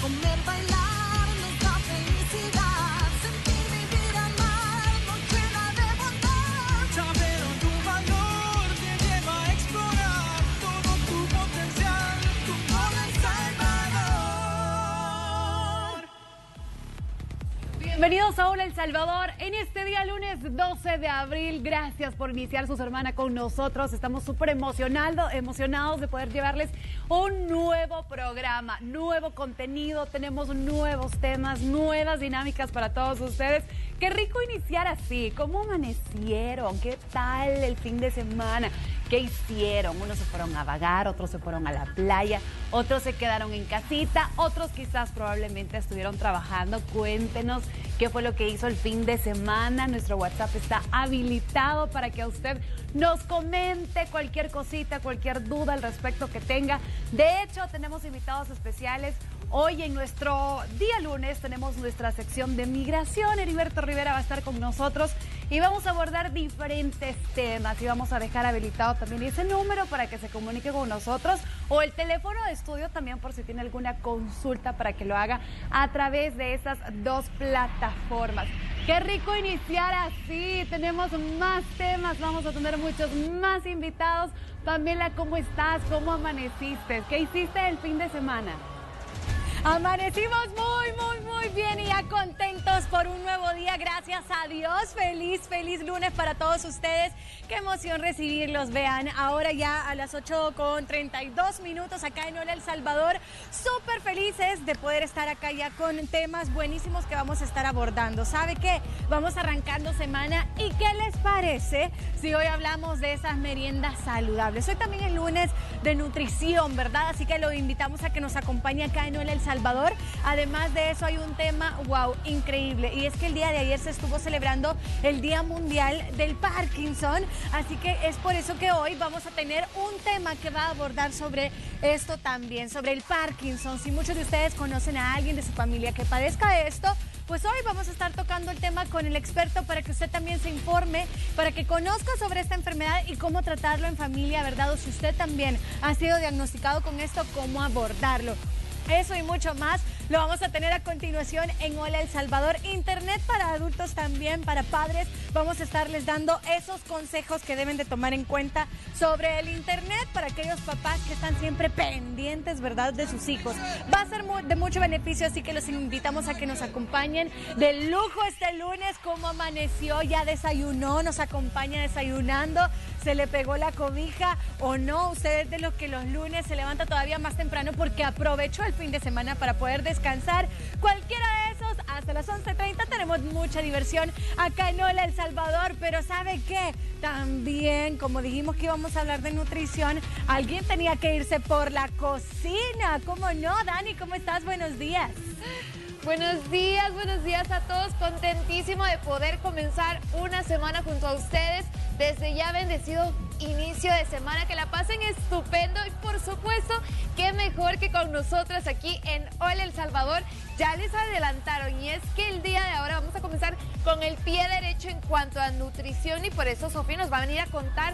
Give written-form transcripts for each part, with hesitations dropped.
Comer, bailar, nos da felicidad. Sentir, vivir, amar, nos llena de bondad. Saber tu valor te lleva a explorar todo tu potencial, tu Hola El Salvador. Bienvenidos a Hola El Salvador en este día lunes 12 de abril. Gracias por iniciar su semana con nosotros. Estamos súper emocionados de poder llevarles un nuevo programa, nuevo contenido. Tenemos nuevos temas, nuevas dinámicas para todos ustedes. Qué rico iniciar así. ¿Cómo amanecieron? ¿Qué tal el fin de semana? ¿Qué hicieron? Unos se fueron a vagar, otros se fueron a la playa, otros se quedaron en casita, otros quizás probablemente estuvieron trabajando. Cuéntenos qué fue lo que hizo el fin de semana. Nuestro WhatsApp está habilitado para que usted nos comente cualquier cosita, cualquier duda al respecto que tenga. De hecho, tenemos invitados especiales. Hoy en nuestro día lunes tenemos nuestra sección de migración. Heriberto Rivera va a estar con nosotros y vamos a abordar diferentes temas y vamos a dejar habilitado también ese número para que se comunique con nosotros o el teléfono de estudio también por si tiene alguna consulta para que lo haga a través de esas dos plataformas. Qué rico iniciar así, tenemos más temas, vamos a tener muchos más invitados. Pamela, ¿cómo estás? ¿Cómo amaneciste? ¿Qué hiciste el fin de semana? Amanecimos muy bien y ya contentos por un nuevo día, gracias a Dios. Feliz lunes para todos ustedes. Qué emoción recibirlos, vean, ahora ya a las 8:32 acá en Hola El Salvador. Súper felices de poder estar acá ya con temas buenísimos que vamos a estar abordando. ¿Sabe qué? Vamos arrancando semana y ¿qué les parece si hoy hablamos de esas meriendas saludables? Hoy también es lunes de nutrición, ¿verdad? Así que lo invitamos a que nos acompañe acá en Hola El Salvador. Además de eso hay un tema, wow, increíble, y es que el día de ayer se estuvo celebrando el Día Mundial del Parkinson, así que es por eso que hoy vamos a tener un tema que va a abordar sobre esto también, sobre el Parkinson. Si muchos de ustedes conocen a alguien de su familia que padezca esto, pues hoy vamos a estar tocando el tema con el experto para que usted también se informe, para que conozca sobre esta enfermedad y cómo tratarlo en familia, ¿verdad? O si usted también ha sido diagnosticado con esto, cómo abordarlo. Eso y mucho más lo vamos a tener a continuación en Hola El Salvador. Internet para adultos también, para padres. Vamos a estarles dando esos consejos que deben de tomar en cuenta sobre el internet para aquellos papás que están siempre pendientes, ¿verdad?, de sus hijos. Va a ser de mucho beneficio, así que los invitamos a que nos acompañen de lujo este lunes. ¿Cómo amaneció? ¿Ya desayunó? ¿Nos acompaña desayunando? ¿Se le pegó la cobija o no? Usted es de los que los lunes se levanta todavía más temprano porque aprovechó el fin de semana para poder descansar. Cualquiera de esos, hasta las 11:30 tenemos mucha diversión acá en Hola El Salvador. Pero ¿sabe qué? También, como dijimos que íbamos a hablar de nutrición, alguien tenía que irse por la cocina. ¿Cómo no? Dani, ¿cómo estás? Buenos días. Buenos días a todos. Contentísimo de poder comenzar una semana junto a ustedes. Desde ya bendecido inicio de semana, que la pasen estupendo y por supuesto, qué mejor que con nosotros aquí en Hola El Salvador. Ya les adelantaron y es que el día de ahora vamos a comenzar con el pie derecho en cuanto a nutrición y por eso Sofía nos va a venir a contar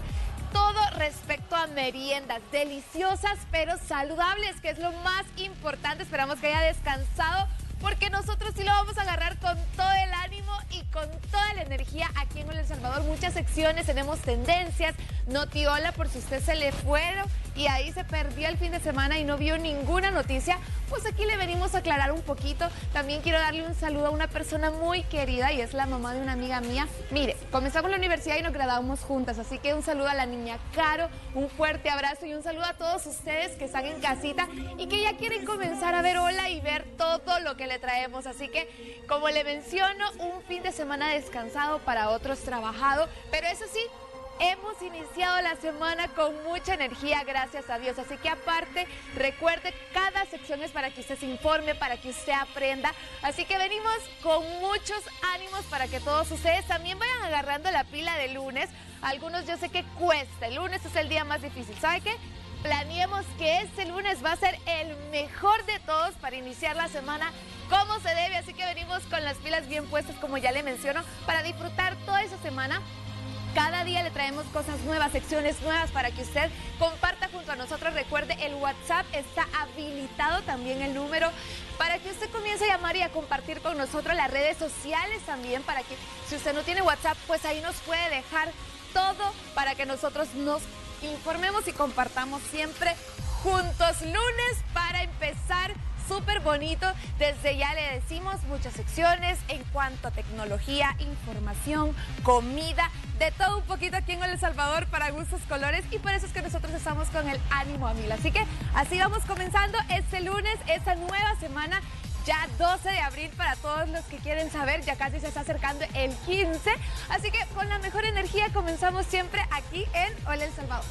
todo respecto a meriendas deliciosas pero saludables, que es lo más importante. Esperamos que haya descansado, porque nosotros sí lo vamos a agarrar con todo el ánimo y con toda la energía aquí en Hola El Salvador. Muchas secciones, tenemos tendencias, Notiola por si usted se le fueron y ahí se perdió el fin de semana y no vio ninguna noticia, pues aquí le venimos a aclarar un poquito. También quiero darle un saludo a una persona muy querida y es la mamá de una amiga mía. Mire, comenzamos la universidad y nos graduamos juntas, así que un saludo a la niña Caro, un fuerte abrazo y un saludo a todos ustedes que están en casita y que ya quieren comenzar a ver Hola y ver todo lo que le traemos. Así que, como le menciono, un fin de semana descansado, para otros trabajado, pero eso sí, hemos iniciado la semana con mucha energía, gracias a Dios. Así que aparte, recuerde, cada sección es para que usted se informe, para que usted aprenda. Así que venimos con muchos ánimos para que todos ustedes también vayan agarrando la pila de lunes. Algunos yo sé que cuesta, el lunes es el día más difícil. ¿Sabe qué? Planeemos que este lunes va a ser el mejor de todos para iniciar la semana como se debe. Así que venimos con las pilas bien puestas, como ya le menciono, para disfrutar toda esa semana Cada día le traemos cosas nuevas, secciones nuevas para que usted comparta junto a nosotros. Recuerde, el WhatsApp está habilitado, también el número, para que usted comience a llamar y a compartir con nosotros. Las redes sociales también, para que si usted no tiene WhatsApp, pues ahí nos puede dejar todo para que nosotros nos informemos y compartamos siempre juntos. Lunes para empezar súper bonito. Desde ya le decimos muchas secciones en cuanto a tecnología, información, comida, de todo un poquito aquí en El Salvador para gustos, colores, y por eso es que nosotros estamos con el ánimo a mil. Así que así vamos comenzando este lunes, esta nueva semana. Ya 12 de abril para todos los que quieren saber, ya casi se está acercando el 15. Así que con la mejor energía comenzamos siempre aquí en Hola El Salvador.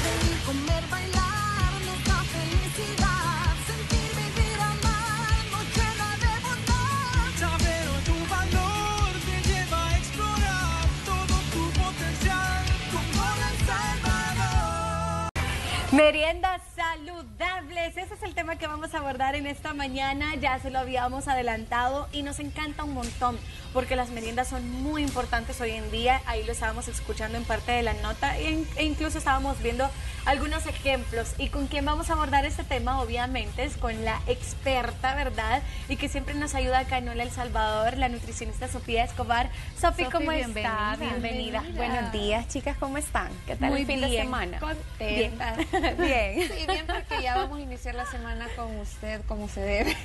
Reír, comer, bailar, nos da felicidad. Sentir, vivir, amar, nos llena de bondad. Saber tu valor te lleva a explorar todo tu potencial. Como El Salvador. Meriendas saludables, ese es el tema que vamos a abordar en esta mañana. Ya se lo habíamos adelantado y nos encanta un montón porque las meriendas son muy importantes hoy en día. Ahí lo estábamos escuchando en parte de la nota e incluso estábamos viendo algunos ejemplos. Y con quien vamos a abordar este tema, obviamente, es con la experta, ¿verdad? Y que siempre nos ayuda acá en Hola El Salvador, la nutricionista Sofía Escobar. Sofi, ¿cómo está? Bienvenida. Buenos días, chicas, ¿cómo están? ¿Qué tal el fin de semana? Contenta. Bien. Sí, bien, porque ya vamos a iniciar la semana con usted como se debe.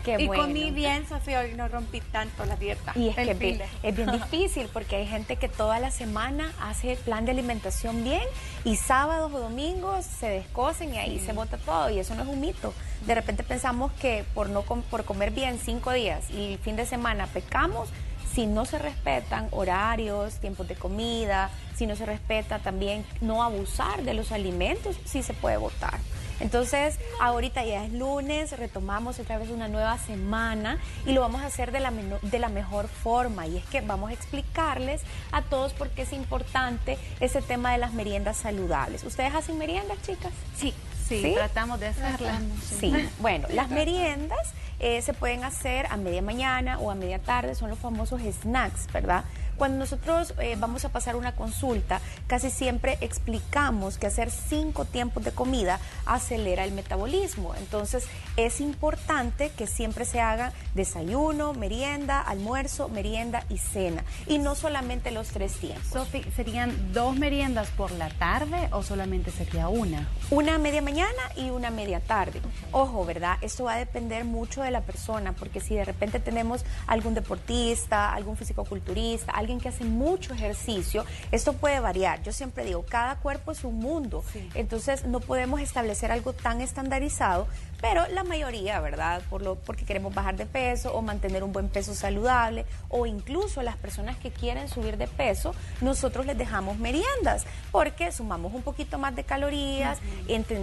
Qué Y bueno. comí bien, Sofía, hoy no rompí tanto la dieta. Y es El que fin de- es bien difícil porque hay gente que toda la semana hace plan de alimentación bien y sábados o domingos se descosen y ahí se bota todo, y eso no es un mito. De repente pensamos que por comer bien 5 días y el fin de semana pecamos. Si no se respetan horarios, tiempos de comida, si no se respeta también no abusar de los alimentos, sí se puede botar. Entonces, ahorita ya es lunes, retomamos otra vez una nueva semana y lo vamos a hacer de la mejor forma. Y es que vamos a explicarles a todos por qué es importante ese tema de las meriendas saludables. ¿Ustedes hacen meriendas, chicas? Sí, ¿Sí? tratamos de hacerla. Sí, bueno, las meriendas se pueden hacer a media mañana o a media tarde, son los famosos snacks, ¿verdad? Cuando nosotros vamos a pasar una consulta, casi siempre explicamos que hacer 5 tiempos de comida acelera el metabolismo. Entonces, es importante que siempre se haga desayuno, merienda, almuerzo, merienda y cena. Y no solamente los 3 tiempos. Sofi, ¿serían 2 meriendas por la tarde o solamente sería una? Una media mañana y una media tarde. Ojo, ¿verdad? Esto va a depender mucho de la persona, porque si de repente tenemos algún deportista, algún fisicoculturista, alguien que hace mucho ejercicio, esto puede variar. Yo siempre digo, cada cuerpo es un mundo. Entonces no podemos establecer algo tan estandarizado, pero la mayoría, ¿verdad? Porque queremos bajar de peso o mantener un buen peso saludable, o incluso las personas que quieren subir de peso, nosotros les dejamos meriendas, porque sumamos un poquito más de calorías,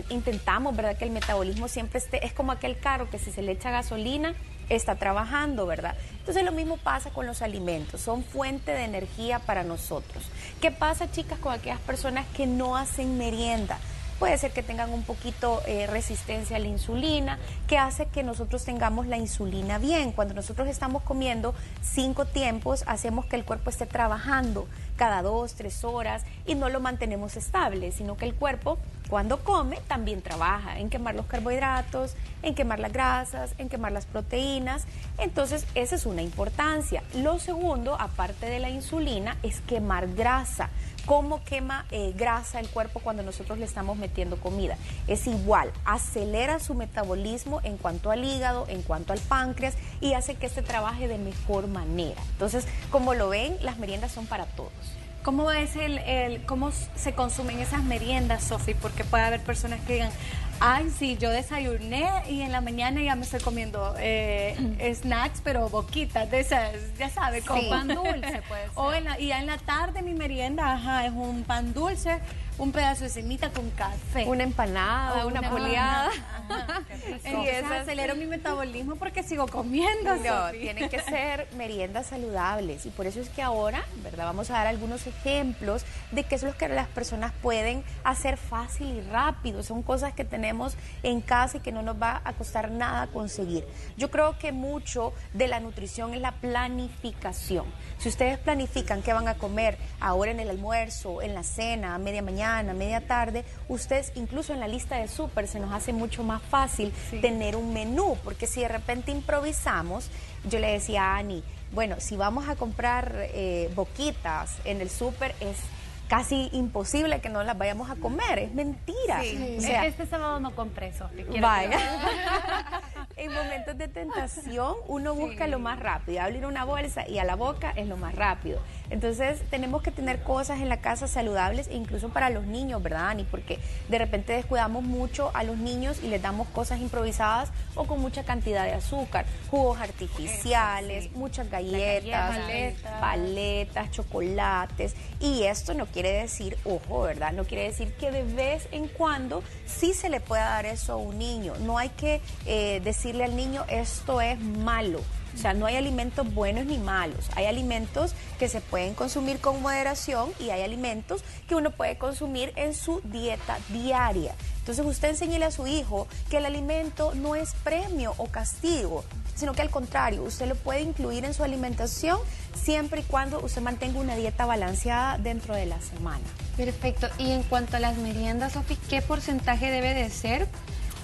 intentamos, ¿verdad? Que el metabolismo siempre esté, es como aquel carro que si se le echa gasolina, está trabajando, ¿verdad? Entonces lo mismo pasa con los alimentos, son fuente de energía para nosotros. ¿Qué pasa, chicas, con aquellas personas que no hacen merienda? Puede ser que tengan un poquito resistencia a la insulina, que hace que nosotros tengamos la insulina bien. Cuando nosotros estamos comiendo 5 tiempos, hacemos que el cuerpo esté trabajando cada 2, 3 horas y no lo mantenemos estable, sino que el cuerpo, cuando come, también trabaja en quemar los carbohidratos, en quemar las grasas, en quemar las proteínas. Entonces, esa es una importancia. Lo segundo, aparte de la insulina, es quemar grasa. ¿Cómo quema grasa el cuerpo cuando nosotros le estamos metiendo comida? Es igual, acelera su metabolismo en cuanto al hígado, en cuanto al páncreas, y hace que este trabaje de mejor manera. Entonces, como lo ven, las meriendas son para todos. ¿Cómo es cómo se consumen esas meriendas, Sofi? Porque puede haber personas que digan, ay, sí, yo desayuné y en la mañana ya me estoy comiendo snacks, pero boquitas de esas, ya sabes, con Sí. pan dulce puede ser. Y ya en la tarde mi merienda, ajá, es un pan dulce, un pedazo de cenita con café. Una empanada, O una una poleada. Entonces acelero mi metabolismo porque sigo comiendo. No, Sofi. tienen que ser meriendas saludables y por eso es que ahora, ¿verdad? Vamos a dar algunos ejemplos de qué es lo que las personas pueden hacer fácil y rápido. Son cosas que tenemos en casa y que no nos va a costar nada conseguir. Yo creo que mucho de la nutrición es la planificación. Si ustedes planifican qué van a comer ahora en el almuerzo, en la cena, a media mañana, a media tarde, ustedes incluso en la lista de súper se nos hace mucho más fácil tener un menú, porque si de repente improvisamos, yo le decía a Ani, bueno, si vamos a comprar boquitas en el súper es casi imposible que no las vayamos a comer, es mentira. Sí. O sea, Este sábado no compré, Sofi. vaya. En momentos de tentación uno busca lo más rápido, abrir una bolsa y a la boca es lo más rápido. Entonces tenemos que tener cosas en la casa saludables e incluso para los niños, ¿verdad, Ani? Porque de repente descuidamos mucho a los niños y les damos cosas improvisadas o con mucha cantidad de azúcar, jugos artificiales, muchas galletas, paletas, chocolates, y esto no quiere decir, ojo, ¿verdad? No quiere decir que de vez en cuando sí se le pueda dar eso a un niño. No hay que decirle al niño esto es malo. O sea, no hay alimentos buenos ni malos. Hay alimentos que se pueden consumir con moderación y hay alimentos que uno puede consumir en su dieta diaria. Entonces usted enséñele a su hijo que el alimento no es premio o castigo, sino que al contrario, usted lo puede incluir en su alimentación siempre y cuando usted mantenga una dieta balanceada dentro de la semana. Perfecto. Y en cuanto a las meriendas, Sofi, ¿qué porcentaje debe de ser?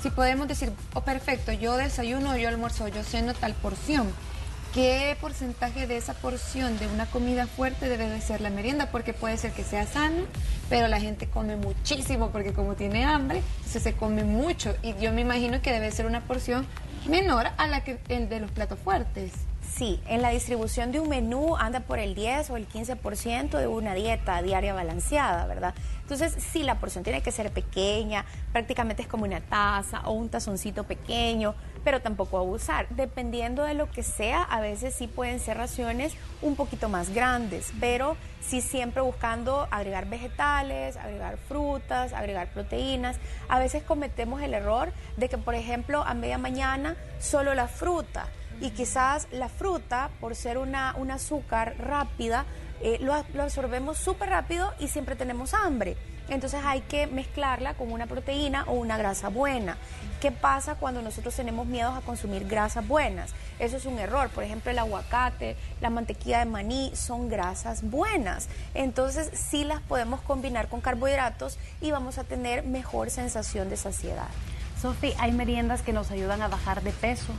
Si podemos decir, perfecto, yo desayuno, yo almuerzo, yo ceno tal porción. ¿Qué porcentaje de esa porción de una comida fuerte debe de ser la merienda? Porque puede ser que sea sano, pero la gente come muchísimo porque como tiene hambre, se come mucho. Y yo me imagino que debe ser una porción menor a la que el de los platos fuertes. Sí, en la distribución de un menú anda por el 10 o el 15% de una dieta diaria balanceada, ¿verdad? Entonces, sí, la porción tiene que ser pequeña, prácticamente es como una taza o un tazoncito pequeño, pero tampoco abusar. Dependiendo de lo que sea, a veces sí pueden ser raciones un poquito más grandes, pero sí siempre buscando agregar vegetales, agregar frutas, agregar proteínas. A veces cometemos el error de que, por ejemplo, a media mañana solo la fruta, y quizás la fruta, por ser un azúcar rápida, lo absorbemos súper rápido y siempre tenemos hambre. Entonces hay que mezclarla con una proteína o una grasa buena. ¿Qué pasa cuando nosotros tenemos miedo a consumir grasas buenas? Eso es un error. Por ejemplo, el aguacate, la mantequilla de maní son grasas buenas. Entonces sí las podemos combinar con carbohidratos y vamos a tener mejor sensación de saciedad. Sofi, hay meriendas que nos ayudan a bajar de peso.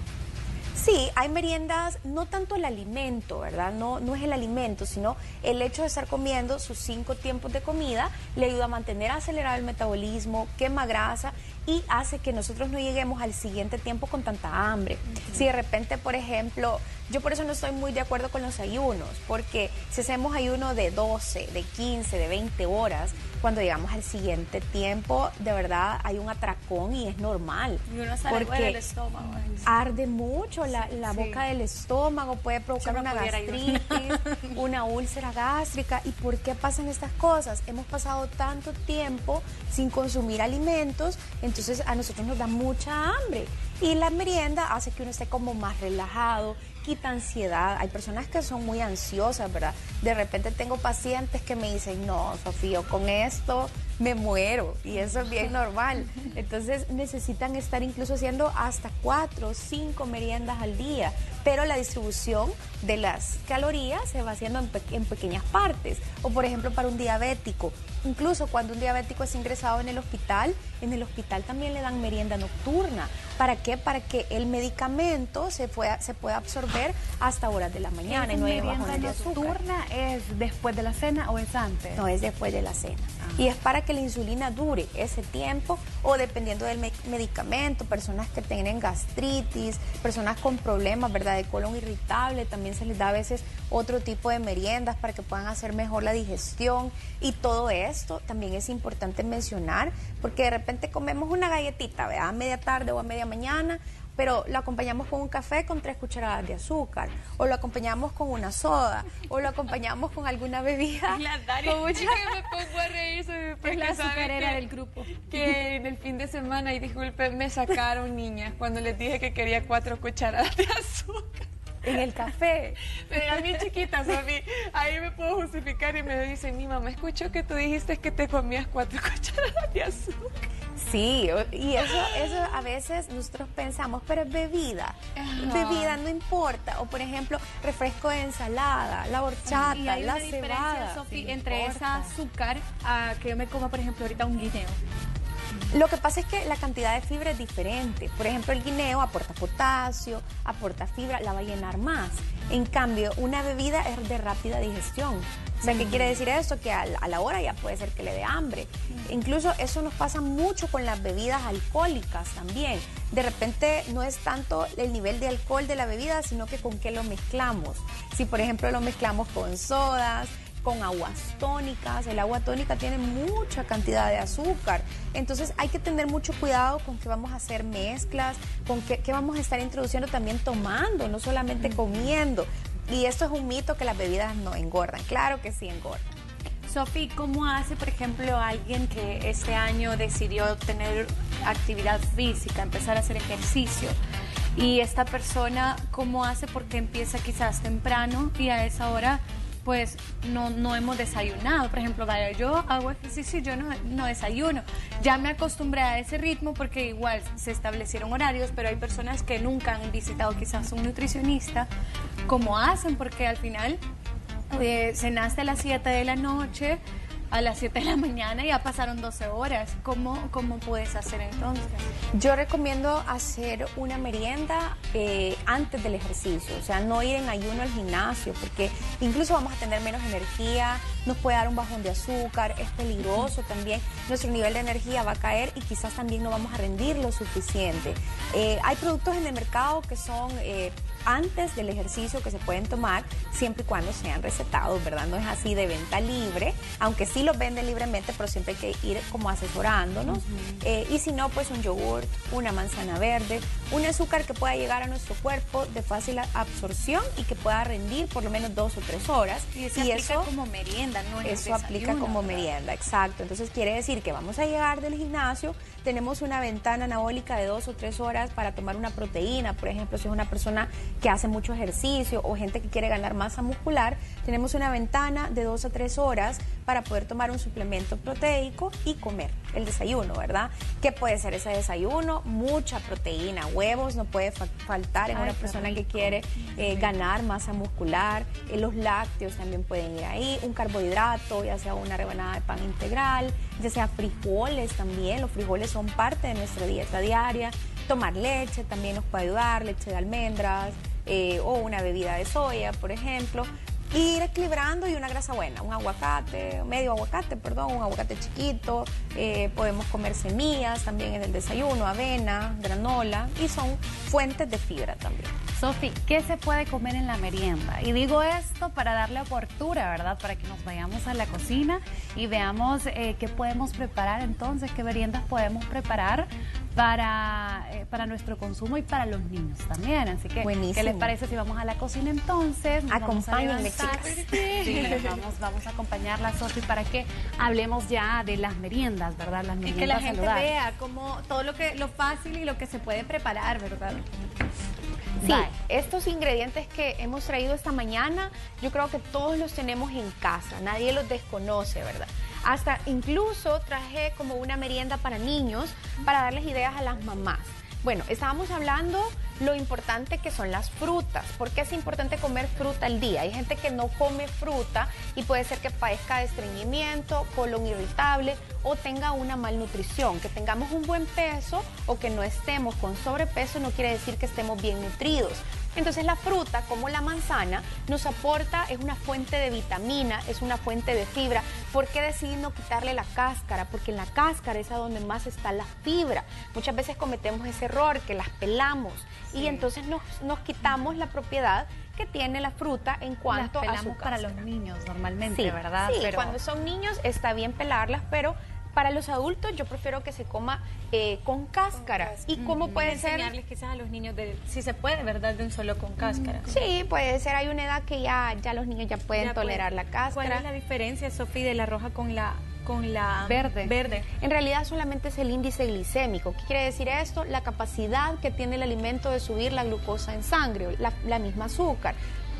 Sí, hay meriendas, no tanto el alimento, ¿verdad? No es el alimento, sino el hecho de estar comiendo sus 5 tiempos de comida le ayuda a mantener acelerado el metabolismo, quema grasa y hace que nosotros no lleguemos al siguiente tiempo con tanta hambre. Si de repente, por ejemplo, yo por eso no estoy muy de acuerdo con los ayunos, porque si hacemos ayuno de 12, de 15, de 20 horas, cuando llegamos al siguiente tiempo, de verdad hay un atracón y es normal. Y uno sale porque el estómago. arde mucho la boca del estómago, puede provocar Yo no una pudiera gastritis, una úlcera gástrica. ¿Y por qué pasan estas cosas? Hemos pasado tanto tiempo sin consumir alimentos, entonces a nosotros nos da mucha hambre. Y la merienda hace que uno esté como más relajado, quita ansiedad. Hay personas que son muy ansiosas, ¿verdad? De repente tengo pacientes que me dicen, no, Sofía, con esto me muero, y eso es bien normal. Entonces necesitan estar incluso haciendo hasta 4 o 5 meriendas al día, pero la distribución de las calorías se va haciendo en pequeñas partes. O por ejemplo para un diabético, incluso cuando un diabético es ingresado en el hospital también le dan merienda nocturna. ¿Para qué? Para que el medicamento se pueda absorber hasta horas de la mañana y no haya bajones de azúcar. ¿Nocturna es después de la cena o es antes? No, es después de la cena. Y es para que la insulina dure ese tiempo, o dependiendo del medicamento, personas que tienen gastritis, personas con problemas, ¿verdad?, de colon irritable, también se les da a veces otro tipo de meriendas para que puedan hacer mejor la digestión. Y todo esto también es importante mencionar, porque de repente comemos una galletita, ¿verdad?, a media tarde o a media mañana, pero lo acompañamos con un café con 3 cucharadas de azúcar, o lo acompañamos con una soda, o lo acompañamos con alguna bebida. Con mucha- Es que me pongo a reírse porque Es la sabe azucarera que- del grupo. Que en el fin de semana, y disculpe, me sacaron niñas cuando les dije que quería 4 cucharadas de azúcar. En el café. Pero a mí chiquita, Sofi, ahí me puedo justificar y me dicen, mi mamá escuchó que tú dijiste que te comías 4 cucharadas de azúcar. Sí, y eso a veces nosotros pensamos, pero es bebida. Bebida no importa. O por ejemplo, refresco de ensalada, la horchata, Y hay la una diferencia, cebada. Sofi, Sí, entre importa. esa azúcar a que yo me coma, por ejemplo, ahorita un guineo. Lo que pasa es que la cantidad de fibra es diferente. Por ejemplo, el guineo aporta potasio, aporta fibra, la va a llenar más. En cambio, una bebida es de rápida digestión. O sea, ¿qué quiere decir esto? Que a la hora ya puede ser que le dé hambre. Incluso eso nos pasa mucho con las bebidas alcohólicas también. De repente no es tanto el nivel de alcohol de la bebida, sino que con qué lo mezclamos. Si, por ejemplo, lo mezclamos con sodas, con aguas tónicas. El agua tónica tiene mucha cantidad de azúcar. Entonces hay que tener mucho cuidado con qué vamos a hacer mezclas, con qué vamos a estar introduciendo también tomando, no solamente comiendo. Y esto es un mito que las bebidas no engordan. Claro que sí engordan. Sofi, ¿cómo hace, por ejemplo, alguien que este año decidió tener actividad física, empezar a hacer ejercicio? Y esta persona, ¿cómo hace? Porque empieza quizás temprano y a esa hora pues no hemos desayunado. Por ejemplo, vaya, yo hago ejercicio y yo no desayuno. Ya me acostumbré a ese ritmo porque igual se establecieron horarios, pero hay personas que nunca han visitado quizás un nutricionista. ¿Cómo hacen? Porque al final cenaste a las 7 de la noche, a las 7 de la mañana y ya pasaron 12 horas. ¿Cómo puedes hacer entonces? Yo recomiendo hacer una merienda antes del ejercicio, o sea, no ir en ayuno al gimnasio, porque incluso vamos a tener menos energía, nos puede dar un bajón de azúcar, es peligroso también, nuestro nivel de energía va a caer y quizás también no vamos a rendir lo suficiente. Hay productos en el mercado que son antes del ejercicio que se pueden tomar, siempre y cuando sean recetados, ¿verdad? No es así de venta libre, aunque sí los venden libremente, pero siempre hay que ir como asesorándonos. Y si no, pues un yogur, una manzana verde, un azúcar que pueda llegar a nuestro cuerpo de fácil absorción y que pueda rendir por lo menos 2 o 3 horas. Y eso aplica como merienda, ¿no? En el Eso aplica desayuno, como ¿verdad? merienda, exacto. Entonces quiere decir que vamos a llegar del gimnasio, tenemos una ventana anabólica de 2 o 3 horas para tomar una proteína. Por ejemplo, si es una persona que hace mucho ejercicio o gente que quiere ganar masa muscular, tenemos una ventana de 2 a 3 horas para poder tomar un suplemento proteico y comer el desayuno, ¿verdad? ¿Qué puede ser ese desayuno? Mucha proteína, huevos no puede faltar en Ay, una qué persona que rico. quiere ganar masa muscular. Los lácteos también pueden ir ahí, un carbohidrato, ya sea una rebanada de pan integral, ya sea frijoles también. Los frijoles son parte de nuestra dieta diaria. Tomar leche también nos puede ayudar, leche de almendras o una bebida de soya, por ejemplo. Ir equilibrando y una grasa buena, un aguacate, un aguacate chiquito, podemos comer semillas también en el desayuno, avena, granola, y son fuentes de fibra también. Sofi, ¿qué se puede comer en la merienda? Y digo esto para darle apertura, ¿verdad? Para que nos vayamos a la cocina y veamos qué podemos preparar entonces, qué meriendas podemos preparar para nuestro consumo y para los niños también. Así que, Buenísimo. ¿qué les parece si vamos a la cocina entonces? Nos vamos a Acompáñenme, levantar. chicas. Sí, vamos a acompañarla, Sofi, para que hablemos ya de las meriendas, ¿verdad? Las Y meriendas que la gente saludables. vea como todo lo fácil y lo que se puede preparar, ¿verdad? Sí, Bye. estos ingredientes que hemos traído esta mañana, yo creo que todos los tenemos en casa, nadie los desconoce, ¿verdad? Hasta incluso traje como una merienda para niños para darles ideas a las mamás. Bueno, estábamos hablando lo importante que son las frutas. ¿Por qué es importante comer fruta al día? Hay gente que no come fruta y puede ser que padezca de estreñimiento, colon irritable o tenga una malnutrición. Que tengamos un buen peso o que no estemos con sobrepeso no quiere decir que estemos bien nutridos. Entonces la fruta, como la manzana, nos aporta, es una fuente de vitamina, es una fuente de fibra. ¿Por qué decidí no quitarle la cáscara? Porque en la cáscara es a donde más está la fibra. Muchas veces cometemos ese error, que las pelamos y entonces nos quitamos la propiedad que tiene la fruta en cuanto Las a su pelamos para cáscara. los niños normalmente, Sí, ¿verdad? sí, Pero cuando son niños está bien pelarlas, pero Para los adultos yo prefiero que se coma con cáscara. ¿Y cómo puede ser? Enseñarles quizás a los niños si se puede, ¿verdad? De un solo con cáscara. Sí, puede ser. Hay una edad que ya los niños ya pueden Ya tolerar pueden. la cáscara. ¿Cuál es la diferencia, Sofía, de la roja con la verde? En realidad solamente es el índice glicémico. ¿Qué quiere decir esto? La capacidad que tiene el alimento de subir la glucosa en sangre, la misma azúcar.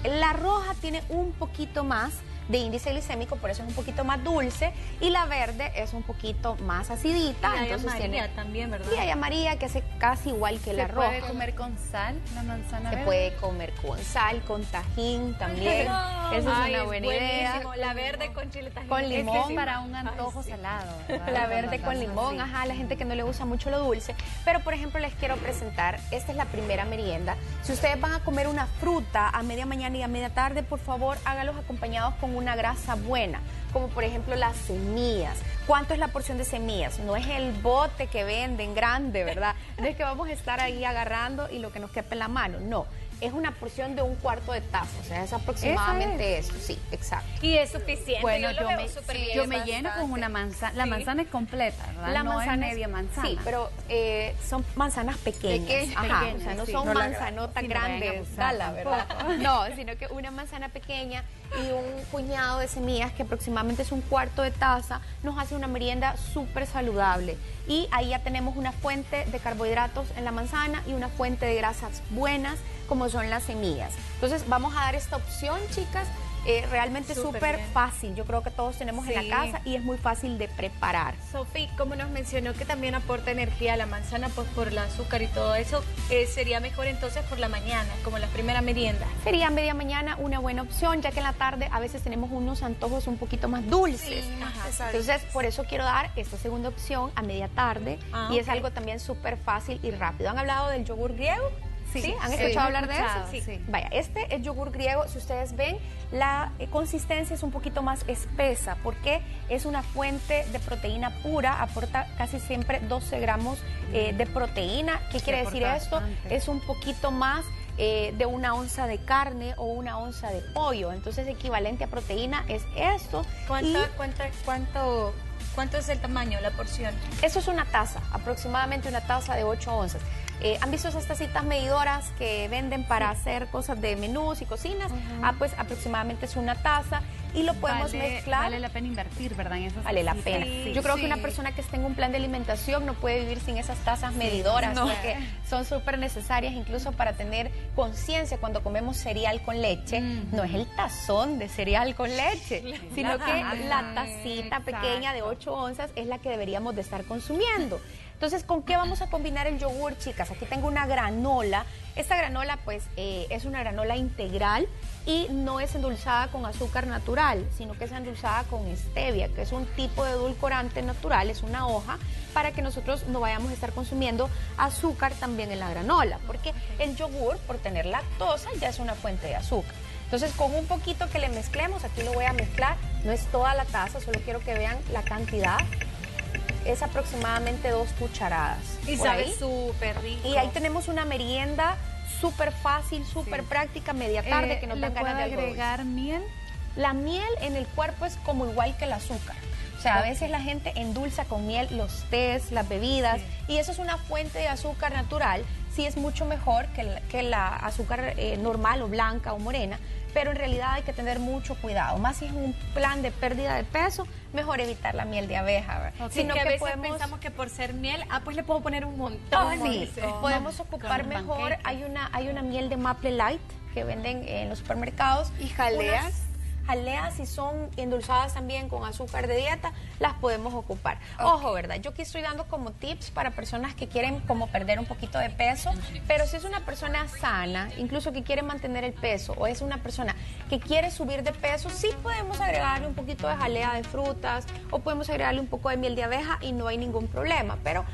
La roja tiene un poquito más de índice glicémico, por eso es un poquito más dulce, y la verde es un poquito más acidita. Y hay entonces amarilla también, ¿verdad? Y hay amarilla que es casi igual que la roja. ¿Se puede comer con sal la manzana Se verde? puede comer con sal, con tajín también. Esa es una buena idea. buenísimo. La verde con chile tajín. Con Es que limón. es para un antojo salado, ¿verdad? La verde con limón, Sí. ajá, la gente que no le gusta mucho lo dulce. Pero, por ejemplo, les quiero presentar, esta es la primera merienda. Si ustedes van a comer una fruta a media mañana y a media tarde, por favor, hágalos acompañados con una grasa buena, como por ejemplo las semillas. ¿Cuánto es la porción de semillas? No es el bote que venden grande, ¿verdad? No es que vamos a estar ahí agarrando y lo que nos quepa en la mano, no. Es una porción de un cuarto de taza, o sea, es aproximadamente eso, sí, exacto. Y es suficiente. Bueno, yo lo veo súper bien. yo me lleno con una manzana. La manzana es completa, ¿verdad? La no manzana es media manzana. Sí, pero son manzanas pequeñas. Ajá, pequeñas, o sea, no sí. son No la manzanotas sí, no vayan a grandes, abusar Dala, ¿verdad? No, sino que una manzana pequeña y un puñado de semillas, que aproximadamente es un cuarto de taza, nos hace una merienda súper saludable. Y ahí ya tenemos una fuente de carbohidratos en la manzana y una fuente de grasas buenas, como son las semillas. Entonces, vamos a dar esta opción, chicas. Realmente Súper súper bien. fácil. Yo creo que todos tenemos en Sí. la casa y es muy fácil de preparar. Sofía, como nos mencionó que también aporta energía a la manzana, pues por el azúcar y todo eso, sería mejor entonces por la mañana, como la primera merienda. Sería media mañana una buena opción, ya que en la tarde a veces tenemos unos antojos un poquito más dulces. Entonces, por eso quiero dar esta segunda opción a media tarde, y es ok. algo también súper fácil y rápido. ¿Han hablado del yogur griego? Sí, ¿Han sí, escuchado he hablar de escuchado, eso? sí. Vaya, este es yogur griego. Si ustedes ven, la consistencia es un poquito más espesa porque es una fuente de proteína pura, aporta casi siempre 12 gramos de proteína. ¿Qué quiere decir aporta esto? bastante. Es un poquito más de una onza de carne o una onza de pollo. Entonces, equivalente a proteína es esto. Y ¿Cuánto es el tamaño, la porción? eso es una taza, aproximadamente una taza de 8 onzas. ¿Han visto esas tacitas medidoras que venden para hacer cosas de menús y cocinas? Pues aproximadamente es una taza y lo podemos mezclar. Vale la pena invertir, ¿verdad? En esas Vale la tacitas. pena. Sí. Yo creo que sí. una persona que esté en un plan de alimentación no puede vivir sin esas tazas medidoras, porque son súper necesarias incluso para tener conciencia cuando comemos cereal con leche. No es el tazón de cereal con leche, sino que la tacita pequeña de 8 onzas es la que deberíamos de estar consumiendo. Entonces, ¿con qué vamos a combinar el yogur, chicas? Aquí tengo una granola. Esta granola, pues, es una granola integral y no es endulzada con azúcar natural, sino que es endulzada con stevia, que es un tipo de edulcorante natural, es una hoja, para que nosotros no vayamos a estar consumiendo azúcar también en la granola, porque el yogur, por tener lactosa, ya es una fuente de azúcar. Entonces, con un poquito que le mezclemos, aquí lo voy a mezclar, no es toda la taza, solo quiero que vean la cantidad. Es aproximadamente 2 cucharadas. Y por sabe ahí. súper rico. Y ahí tenemos una merienda súper fácil, súper práctica, media tarde, que nos ¿Le dan ganas puedo de algo dulce. agregar miel? La miel en el cuerpo es como igual que el azúcar. O sea, a veces la gente endulza con miel los tés, las bebidas, y eso es una fuente de azúcar natural. Sí es mucho mejor que la azúcar normal o blanca o morena, pero en realidad hay que tener mucho cuidado. Más si es un plan de pérdida de peso, mejor evitar la miel de abeja. ¿verdad? Sino que a veces pensamos que por ser miel, pues le puedo poner un montón. Sí, podemos ocupar con mejor. panqueque. Hay una miel de maple light que venden en los supermercados. ¿Y jaleas? Unas jaleas, si son endulzadas también con azúcar de dieta, las podemos ocupar. Ojo, ¿verdad? Yo aquí estoy dando como tips para personas que quieren como perder un poquito de peso, pero si es una persona sana, incluso que quiere mantener el peso, o es una persona que quiere subir de peso, sí podemos agregarle un poquito de jalea de frutas, o podemos agregarle un poco de miel de abeja y no hay ningún problema. Pero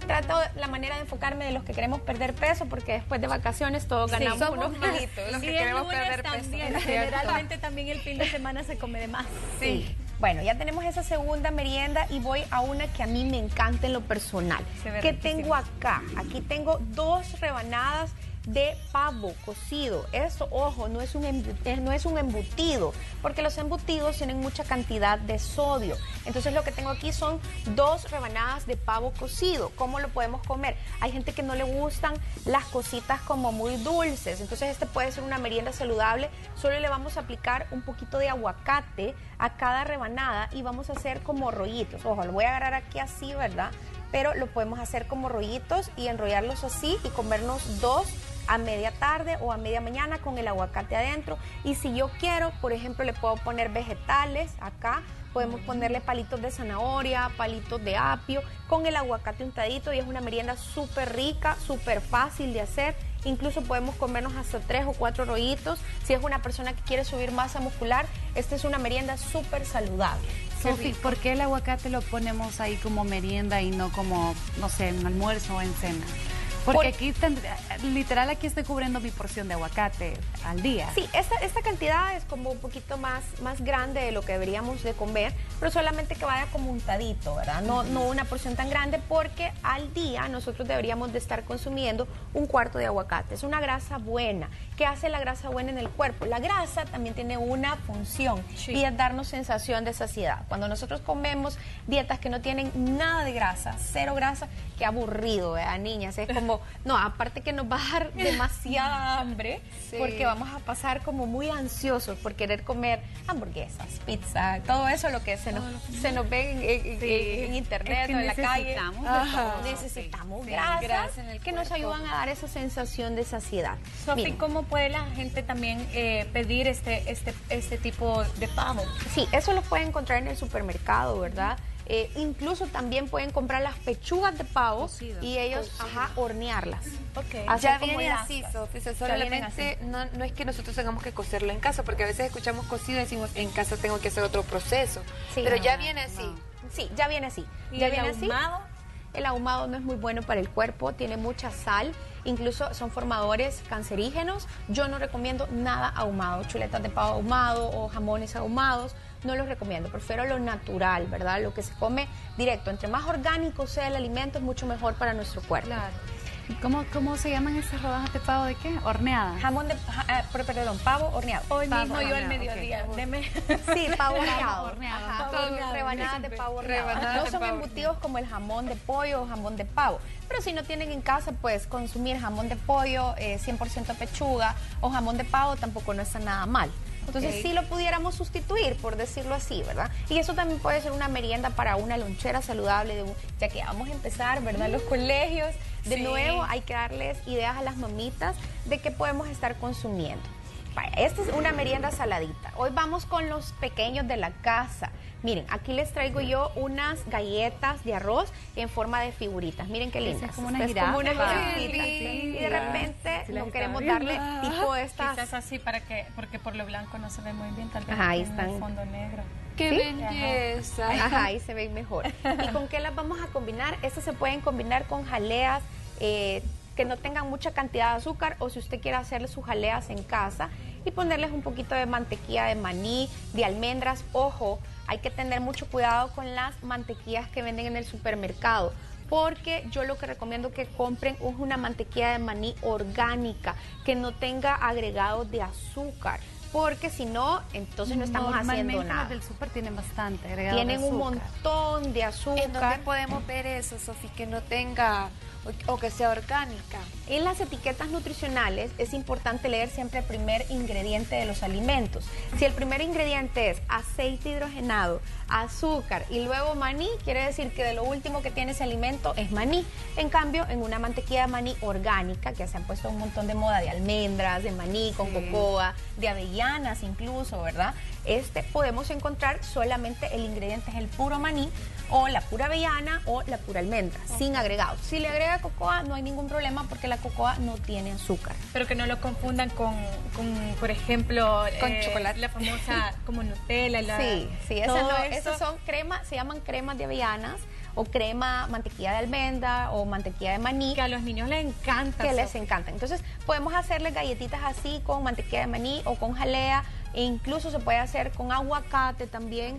trato la manera de enfocarme de los que queremos perder peso, porque después de vacaciones todos ganamos somos unos más kilitos. los Y que el queremos lunes perder peso. también. Generalmente también el fin de semana se come de más. Sí. Bueno, ya tenemos esa segunda merienda y voy a una que a mí me encanta en lo personal. Se ve ¿Qué riquísimo. tengo acá? Aquí tengo 2 rebanadas de pavo cocido. Esto, ojo, no es un embutido, porque los embutidos tienen mucha cantidad de sodio. Entonces lo que tengo aquí son 2 rebanadas de pavo cocido. ¿Cómo lo podemos comer? Hay gente que no le gustan las cositas como muy dulces, entonces este puede ser una merienda saludable. Solo le vamos a aplicar un poquito de aguacate a cada rebanada y vamos a hacer como rollitos. Ojo, lo voy a agarrar aquí así, ¿verdad? Pero lo podemos hacer como rollitos y enrollarlos así y comernos 2 a media tarde o a media mañana con el aguacate adentro. Y si yo quiero, por ejemplo, le puedo poner vegetales acá. Podemos ponerle palitos de zanahoria, palitos de apio, con el aguacate untadito, y es una merienda súper rica, súper fácil de hacer. Incluso podemos comernos hasta 3 o 4 rollitos. Si es una persona que quiere subir masa muscular, esta es una merienda súper saludable. Sofi, ¿por qué el aguacate lo ponemos ahí como merienda y no como, no sé, en almuerzo o en cena? Porque aquí, literal, aquí estoy cubriendo mi porción de aguacate al día. Sí, esta cantidad es como un poquito más grande de lo que deberíamos de comer, pero solamente que vaya como untadito, ¿verdad? No una porción tan grande, porque al día nosotros deberíamos de estar consumiendo 1/4 de aguacate. Es una grasa buena. ¿Qué hace la grasa buena en el cuerpo? La grasa también tiene una función, y es darnos sensación de saciedad. Cuando nosotros comemos dietas que no tienen nada de grasa, 0 grasa, qué aburrido, ¿verdad, niñas? Es como, no, aparte que nos va a dar demasiada hambre, porque vamos a pasar como muy ansiosos por querer comer hamburguesas, pizza, todo eso lo que se nos ve en internet o en la calle. Necesitamos grasas que nos ayudan a dar esa sensación de saciedad. Sofi, ¿cómo puede la gente también pedir este tipo de pavo? Sí, eso lo pueden encontrar en el supermercado, ¿verdad? Incluso también pueden comprar las pechugas de pavo y ellos hornearlas. Okay. Ya viene así, Sofi, solamente no es que nosotros tengamos que cocerlo en casa, porque a veces escuchamos cocido y decimos en casa tengo que hacer otro proceso, pero ya viene así. Sí, ya viene así. ¿Y ya el viene ahumado? Así. El ahumado no es muy bueno para el cuerpo, tiene mucha sal, incluso son formadores cancerígenos. Yo no recomiendo nada ahumado, chuletas de pavo ahumado o jamones ahumados, no los recomiendo. Prefiero lo natural, ¿verdad? Lo que se come directo. Entre más orgánico sea el alimento, es mucho mejor para nuestro cuerpo. Claro. ¿Cómo se llaman esas rodajas de pavo de qué? ¿Horneadas? Pavo horneado. Hoy Pavo mismo yo al horneado, mediodía. ok. Deme. Sí, pavo horneado. horneado. Ajá, Pavo horneado. rebanadas de pavo horneado. No son embutidos como el jamón de pollo o jamón de pavo. Pero si no tienen en casa, pues consumir jamón de pollo, 100% pechuga, o jamón de pavo tampoco no está nada mal. Entonces sí lo pudiéramos sustituir, por decirlo así, ¿verdad? Y eso también puede ser una merienda para una lonchera saludable, ya que vamos a empezar, ¿verdad? Los colegios. De nuevo, hay que darles ideas a las mamitas de qué podemos estar consumiendo. Esta es una merienda saladita. Hoy vamos con los pequeños de la casa. Miren, aquí les traigo yo unas galletas de arroz en forma de figuritas. Miren qué lindas. Es como una jirafa. Y de repente no queremos darle tipo de estas. Quizás así porque por lo blanco no se ve muy bien, tal vez Ahí en están. el fondo negro. ¡Qué ¿Sí? belleza! Ajá, ahí se ven mejor. ¿Y con qué las vamos a combinar? Estas se pueden combinar con jaleas que no tengan mucha cantidad de azúcar, o si usted quiere hacerle sus jaleas en casa y ponerles un poquito de mantequilla de maní, de almendras. Ojo, hay que tener mucho cuidado con las mantequillas que venden en el supermercado, porque yo lo que recomiendo que compren es una mantequilla de maní orgánica, que no tenga agregados de azúcar, porque si no, entonces no estamos haciendo nada. Las del súper tienen bastante agregado Tienen de un azúcar. montón de azúcar. ¿En dónde podemos ver eso, Sofi, que no tenga o que sea orgánica? En las etiquetas nutricionales es importante leer siempre el primer ingrediente de los alimentos. Si el primer ingrediente es aceite hidrogenado, azúcar y luego maní, quiere decir que de lo último que tiene ese alimento es maní. En cambio, en una mantequilla de maní orgánica, que se han puesto un montón de moda, de almendras, de maní con cocoa, de avellanas incluso, ¿verdad? Podemos encontrar solamente el ingrediente es el puro maní, o la pura avellana o la pura almendra, sin agregados. Si le agrega cocoa, no hay ningún problema, porque la cocoa no tiene azúcar. Pero que no lo confundan con por ejemplo, Con chocolate. la famosa como Nutella. Sí, esas son cremas, se llaman cremas de avellanas, o mantequilla de almendra o mantequilla de maní. Que a los niños les encanta. Que les encantan. Entonces, podemos hacerles galletitas así con mantequilla de maní o con jalea. e incluso se puede hacer con aguacate también.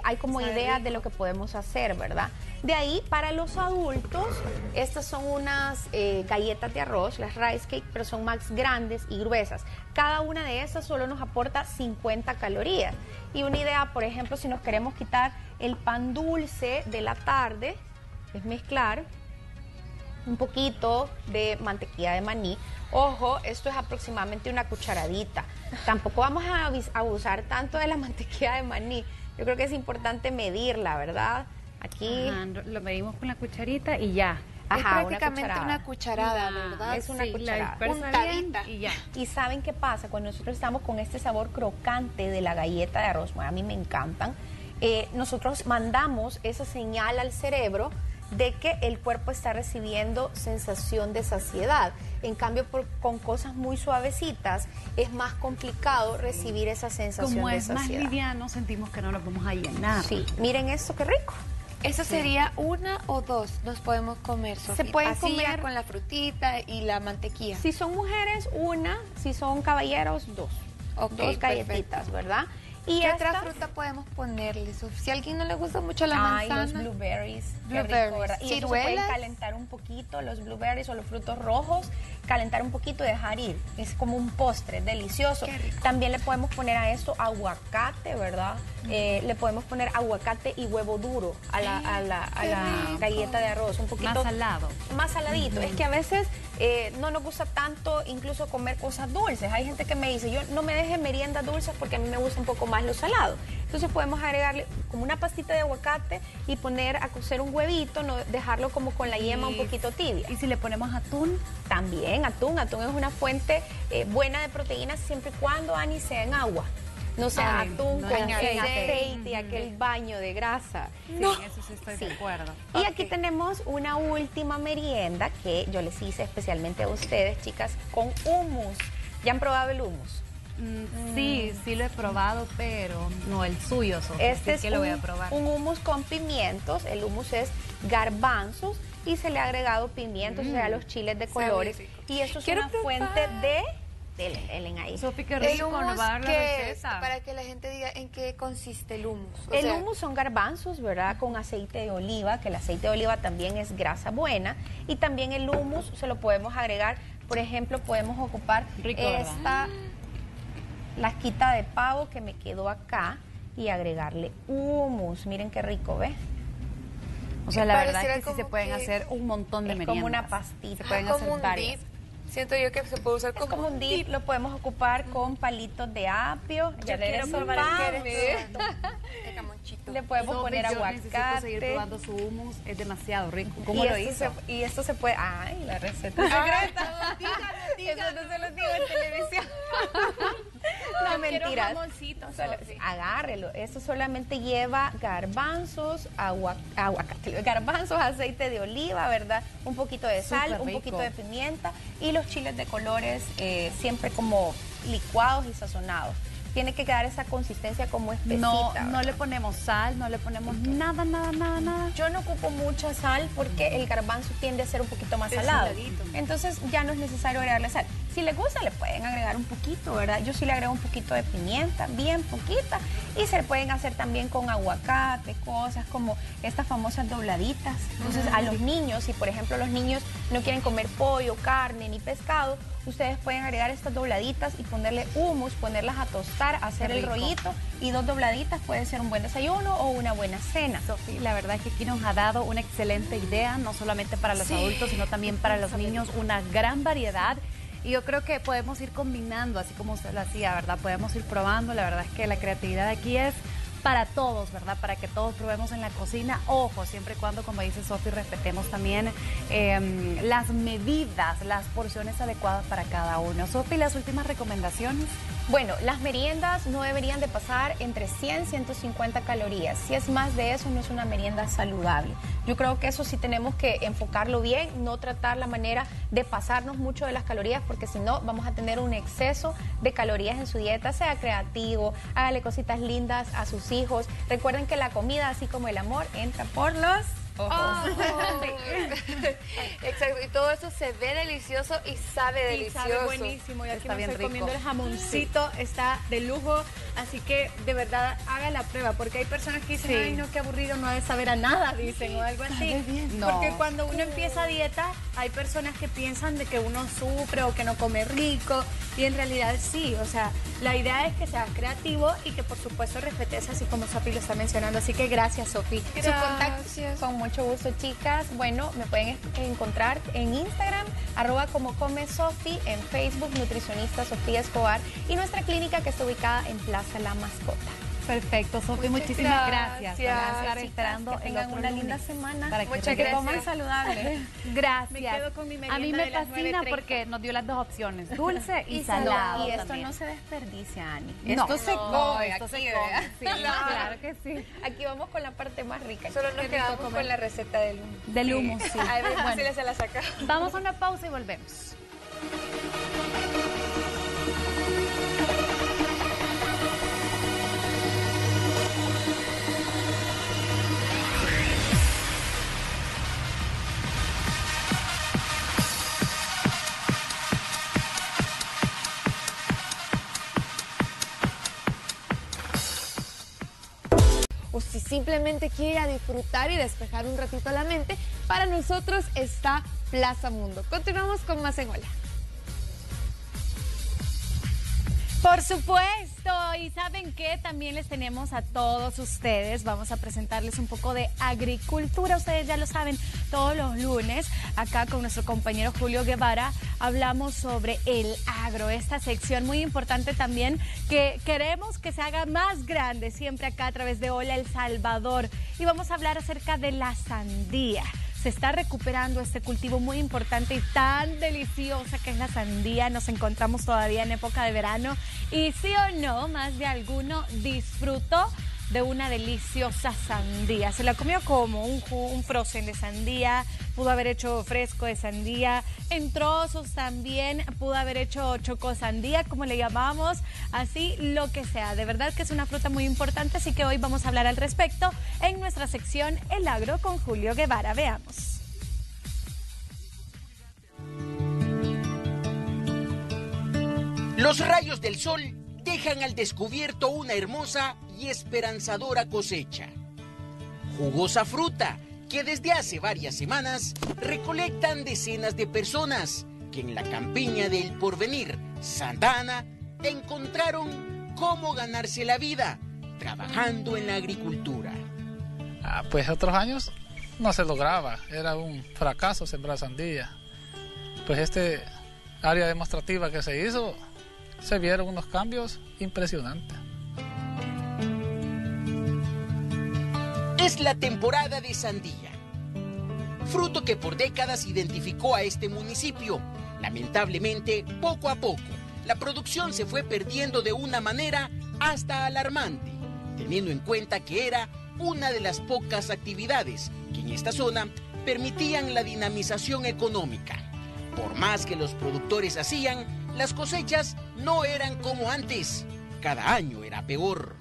Hay como ideas de lo que podemos hacer, ¿verdad? De ahí, para los adultos, estas son unas galletas de arroz, las rice cake, pero son más grandes y gruesas. Cada una de estas solo nos aporta 50 calorías. Y una idea, por ejemplo, si nos queremos quitar el pan dulce de la tarde, es mezclar un poquito de mantequilla de maní. Ojo, esto es aproximadamente una cucharadita. Tampoco vamos a abusar tanto de la mantequilla de maní. Yo creo que es importante medirla, ¿verdad? Aquí... Ajá, lo medimos con la cucharita y ya. Es prácticamente una cucharada, ¿verdad? Es una Sí, cucharada. la dispersa bien Untadita. y ya. ¿Y saben qué pasa? Cuando nosotros estamos con este sabor crocante de la galleta de arroz, bueno, a mí me encantan, nosotros mandamos esa señal al cerebro de que el cuerpo está recibiendo sensación de saciedad. En cambio, con cosas muy suavecitas es más complicado recibir esa sensación Como de es más saciedad. liviano, sentimos que no nos vamos a llenar. Sí, miren esto, qué rico. ¿Eso sería una o dos? Nos podemos comer, Sofía. Se pueden Así ya comer- con la frutita y la mantequilla. Si son mujeres, una. Si son caballeros, dos. Ok, Dos galletitas, ¿verdad? Y ¿Qué otra esta- fruta podemos ponerle, Sofía? Si a alguien no le gusta mucho la Ay, manzana. los blueberries. Qué rico, Blueberries. ¿verdad? Y estos se pueden Ciruelas. calentar un poquito, los blueberries o los frutos rojos, calentar un poquito y dejar ir. Es como un postre, delicioso. Qué rico. También le podemos poner a esto aguacate, ¿verdad? Le podemos poner aguacate y huevo duro a la Qué rico. galleta de arroz. Un poquito Más salado. más saladito. Es que a veces no nos gusta tanto incluso comer cosas dulces. Hay gente que me dice, yo no me deje meriendas dulces porque a mí me gusta un poco más lo salado. Entonces podemos agregarle como una pastita de aguacate y poner a cocer un huevito, no dejarlo como con la yema un poquito tibia. Y si le ponemos atún, También atún es una fuente buena de proteínas siempre y cuando, Ani, sea en agua. No sea Ay, atún no con en aceite. aceite y aquel baño de grasa. sí, eso sí estoy de acuerdo. Y aquí tenemos una última merienda que yo les hice especialmente a ustedes, chicas, con hummus. ¿Ya han probado el hummus? Sí, sí lo he probado, pero no el suyo, Sofía, Este así es que lo voy a probar. un hummus con pimientos. El hummus es garbanzos y se le ha agregado pimientos, o sea, los chiles de colores. rico. Y esto es Quiero una probar. fuente de... Ellen ahí. Sofía, qué El rico, hummus, nos va a dar la ¿qué es? receta. Para que la gente diga en qué consiste el hummus. O El sea, hummus son garbanzos, ¿verdad? Con aceite de oliva, que el aceite de oliva también es grasa buena. Y también el hummus se lo podemos agregar, por ejemplo, podemos ocupar Rico, esta lasquita de pavo que me quedó acá y agregarle hummus. Miren qué rico, ¿ves? O sea, la verdad Pareciera es que sí se como pueden que hacer un montón de Es meriendas. como una pastita. Se pueden como hacer un varias. dip. Siento yo que se puede usar Es como un dip, lo podemos ocupar con palitos de apio. Ya regresó el pavo. de camonchito. Le podemos Sofía, poner yo necesito seguir aguacate. probando su hummus, es demasiado rico. ¿Cómo Y lo esto hizo? y esto se puede... Ay, la receta secreta. Eso no se los digo en televisión. No, mentiras. Solo- agárrelo. Esto solamente lleva garbanzos, aguacate, garbanzos, aceite de oliva, ¿verdad? Un poquito de sal, Súper un rico. poquito de pimienta y los chiles de colores siempre como licuados y sazonados. Tiene que quedar esa consistencia como espesita. No, no ¿verdad? le ponemos sal, no le ponemos nada, nada, nada, nada. Yo no ocupo mucha sal porque el garbanzo tiende a ser un poquito más salado. Entonces ya no es necesario agregarle sal. Si les gusta le pueden agregar un poquito, ¿verdad? Yo sí le agrego un poquito de pimienta, bien poquita. Y se le pueden hacer también con aguacate, cosas como estas famosas dobladitas. Entonces a los niños, si por ejemplo los niños no quieren comer pollo, carne ni pescado, ustedes pueden agregar estas dobladitas y ponerle hummus, ponerlas a tostar, hacer el rico. rollito y 2 dobladitas puede ser un buen desayuno o una buena cena. Sofía, la verdad es que aquí nos ha dado una excelente idea, no solamente para los adultos, sino también para los niños, una gran variedad. Y yo creo que podemos ir combinando, así como usted lo hacía, ¿verdad? Podemos ir probando, la verdad es que la creatividad aquí es para todos, ¿verdad? Para que todos probemos en la cocina. Ojo, siempre y cuando, como dice Sofi, respetemos también las medidas, las porciones adecuadas para cada uno. Sofi, las últimas recomendaciones. Bueno, las meriendas no deberían de pasar entre 100 y 150 calorías. Si es más de eso, no es una merienda saludable. Yo creo que eso sí tenemos que enfocarlo bien, no tratar la manera de pasarnos mucho de las calorías, porque si no, vamos a tener un exceso de calorías en su dieta. Sea creativo, hágale cositas lindas a sus hijos. Recuerden que la comida, así como el amor, entra por los Ojo. Exacto, y todo eso se ve delicioso y sabe Y delicioso. sabe buenísimo. Y aquí Está me bien estoy rico. comiendo el jamoncito, está de lujo. Así que de verdad haga la prueba, porque hay personas que dicen, Sí. ay no, qué aburrido, no ha de saber a nada, dicen, o algo así. No. Porque cuando uno empieza dieta, hay personas que piensan de que uno sufre o que no come rico, y en realidad sí, o sea, la idea es que seas creativo y que por supuesto respetes, así como Sofi lo está mencionando. Así que gracias, Sofi. Sus contactos, con mucho gusto, chicas. Bueno, me pueden encontrar en Instagram, @ como come Sofi, en Facebook, nutricionista Sofía Escobar, y nuestra clínica que está ubicada en Plaza La Mascota. Perfecto, Sofi, muchísimas gracias. Vamos a estar chicas, esperando que el tengan otro una lunes linda semana. para que Muchas regresen. gracias. Coman saludable. Gracias. Me quedo con mi A mí merienda me de las fascina 9:30. porque nos dio las dos opciones, dulce y, Y salado. Y esto también. no se desperdicia, Ani. No, Esto se no, come esto aquí, se ¿verdad? come. Sí, claro que sí. Aquí vamos con la parte más rica. Solo Qué nos rico quedamos comer. con la receta del humo. Del humo, sí. A ver, Bueno, si se la saca. vamos a una pausa y volvemos. O si simplemente quiere ir a disfrutar y despejar un ratito la mente, para nosotros está Plaza Mundo. Continuamos con más en Hola. Por supuesto, y ¿saben qué? También les tenemos a todos ustedes, vamos a presentarles un poco de agricultura, ustedes ya lo saben, todos los lunes, acá con nuestro compañero Julio Guevara, hablamos sobre el agro, esta sección muy importante también, que queremos que se haga más grande, siempre acá a través de Hola El Salvador, y vamos a hablar acerca de la sandía. Se está recuperando este cultivo muy importante y tan deliciosa que es la sandía. Nos encontramos todavía en época de verano y sí o no, más de alguno disfrutó de una deliciosa sandía. Se la comió como un frozen de sandía, pudo haber hecho fresco de sandía, en trozos también, pudo haber hecho choco sandía, como le llamamos, así lo que sea. De verdad que es una fruta muy importante, así que hoy vamos a hablar al respecto en nuestra sección El Agro con Julio Guevara. Veamos. Los rayos del sol dejan al descubierto una hermosa y esperanzadora cosecha. Jugosa fruta que desde hace varias semanas recolectan decenas de personas que en la campiña del Porvenir, Santa Ana, encontraron cómo ganarse la vida trabajando en la agricultura. Pues otros años no se lograba, era un fracaso sembrar sandía. Pues este área demostrativa que se hizo, se vieron unos cambios impresionantes. Es la temporada de sandía, fruto que por décadas identificó a este municipio. Lamentablemente, poco a poco, la producción se fue perdiendo de una manera hasta alarmante, teniendo en cuenta que era una de las pocas actividades que en esta zona permitían la dinamización económica. Por más que los productores hacían, las cosechas no eran como antes. Cada año era peor.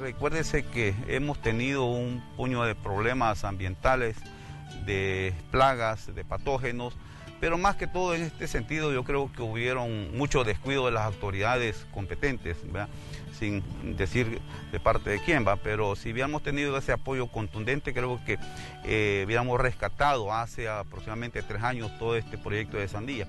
Recuérdese que hemos tenido un puño de problemas ambientales, de plagas, de patógenos, pero más que todo en este sentido yo creo que hubieron mucho descuido de las autoridades competentes, ¿verdad? Sin decir de parte de quién va, pero si hubiéramos tenido ese apoyo contundente, creo que hubiéramos rescatado hace aproximadamente 3 años todo este proyecto de sandía.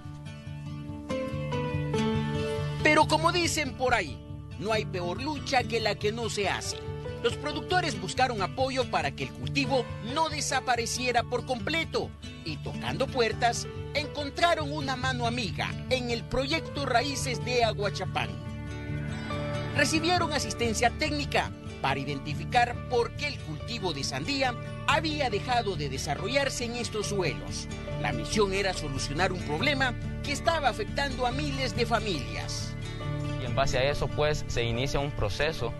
Pero como dicen por ahí, no hay peor lucha que la que no se hace. Los productores buscaron apoyo para que el cultivo no desapareciera por completo y tocando puertas, encontraron una mano amiga en el proyecto Raíces de Aguachapán. Recibieron asistencia técnica para identificar por qué el cultivo de sandía había dejado de desarrollarse en estos suelos. La misión era solucionar un problema que estaba afectando a miles de familias. Y en base a eso, pues, se inicia un proceso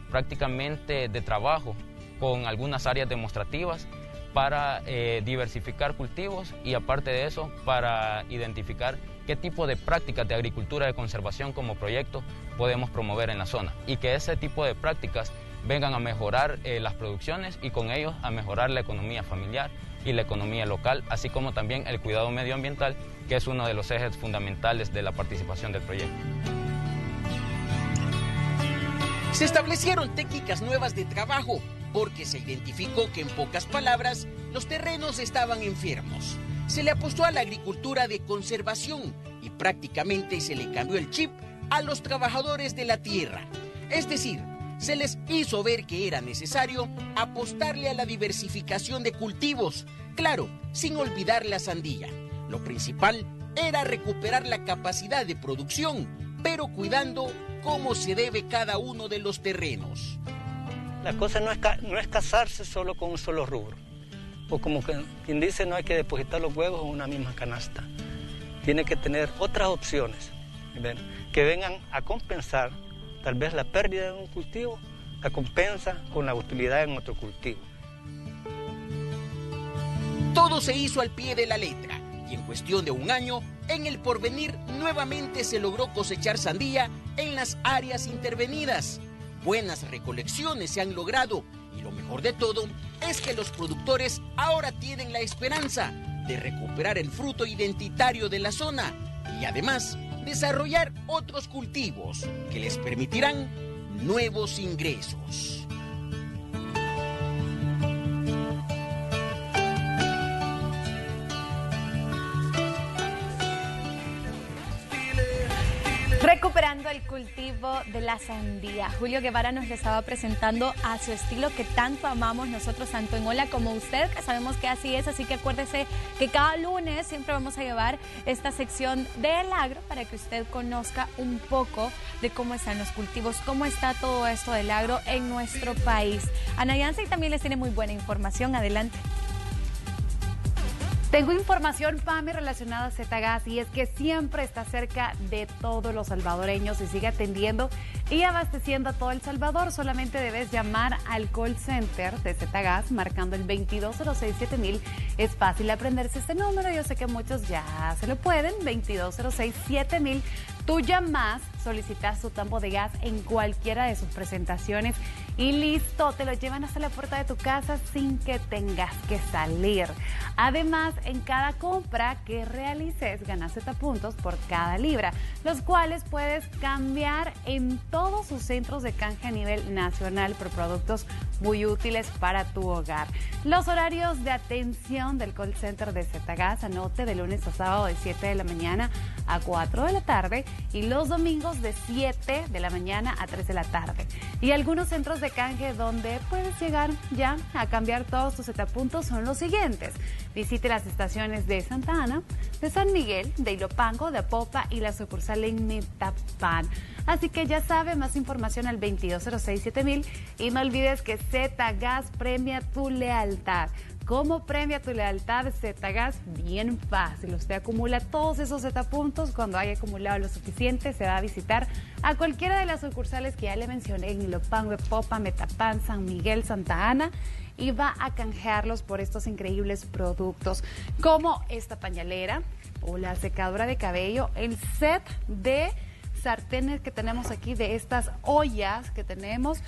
prácticamente de trabajo con algunas áreas demostrativas para diversificar cultivos y aparte de eso, para identificar qué tipo de prácticas de agricultura de conservación como proyecto podemos promover en la zona y que ese tipo de prácticas vengan a mejorar las producciones y con ellos a mejorar la economía familiar y la economía local, así como también el cuidado medioambiental, que es uno de los ejes fundamentales de la participación del proyecto. Se establecieron técnicas nuevas de trabajo porque se identificó que, en pocas palabras, los terrenos estaban enfermos. Se le apostó a la agricultura de conservación y prácticamente se le cambió el chip a los trabajadores de la tierra. Es decir, se les hizo ver que era necesario apostarle a la diversificación de cultivos, claro, sin olvidar la sandía. Lo principal era recuperar la capacidad de producción, pero cuidando cómo se debe cada uno de los terrenos. La cosa no es casarse solo con un solo rubro, o como quien dice, no hay que depositar los huevos en una misma canasta. Tiene que tener otras opciones, ¿ven?, que vengan a compensar tal vez la pérdida de un cultivo, la compensa con la utilidad en otro cultivo. Todo se hizo al pie de la letra y en cuestión de un año, en El Porvenir nuevamente se logró cosechar sandía en las áreas intervenidas. Buenas recolecciones se han logrado y lo mejor de todo es que los productores ahora tienen la esperanza de recuperar el fruto identitario de la zona y además desarrollar otros cultivos que les permitirán nuevos ingresos. Recuperando el cultivo de la sandía. Julio Guevara nos le estaba presentando a su estilo que tanto amamos nosotros, tanto en Hola como usted, que sabemos que así es. Así que acuérdese que cada lunes siempre vamos a llevar esta sección del agro para que usted conozca un poco de cómo están los cultivos, cómo está todo esto del agro en nuestro país. Ana Yancy también les tiene muy buena información. Adelante. Tengo información, Pame, relacionada a Zetagas, y es que siempre está cerca de todos los salvadoreños y sigue atendiendo y abasteciendo a todo El Salvador. Solamente debes llamar al call center de Zetagas marcando el 2206-7000. Es fácil aprenderse este número, yo sé que muchos ya se lo pueden, 2206-7000. Tú llamas, solicitas tu tambo de gas en cualquiera de sus presentaciones y listo, te lo llevan hasta la puerta de tu casa sin que tengas que salir. Además, en cada compra que realices ganas Z puntos por cada libra, los cuales puedes cambiar en todos sus centros de canje a nivel nacional por productos muy útiles para tu hogar. Los horarios de atención del call center de Zetagas, anote, de lunes a sábado de 7 de la mañana a 4 de la tarde y los domingos de 7 de la mañana a 3 de la tarde. Y algunos centros de canje donde puedes llegar ya a cambiar todos tus Z-puntos son los siguientes. Visite las estaciones de Santa Ana, de San Miguel, de Ilopango, de Apopa y la sucursal en Metapán. Así que ya sabe, más información al 2206-7000 y no olvides que Zetagas premia tu lealtad. ¿Cómo premia tu lealtad Zetagas? Bien fácil. Usted acumula todos esos Z-puntos. Cuando haya acumulado lo suficiente, se va a visitar a cualquiera de las sucursales que ya le mencioné en Ilopango, Popa, Metapán, San Miguel, Santa Ana, y va a canjearlos por estos increíbles productos, como esta pañalera o la secadora de cabello, el set de sartenes que tenemos aquí, de estas ollas que tenemos,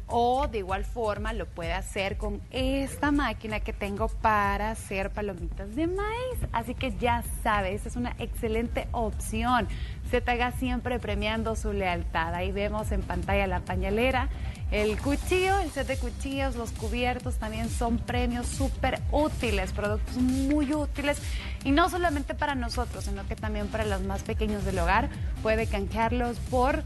o de igual forma lo puede hacer con esta máquina que tengo para hacer palomitas de maíz. Así que ya sabes, esa es una excelente opción. Zetagas siempre premiando su lealtad. Ahí vemos en pantalla la pañalera, el cuchillo, el set de cuchillos, los cubiertos también son premios súper útiles, productos muy útiles, y no solamente para nosotros, sino que también para los más pequeños del hogar. Puede canjearlos por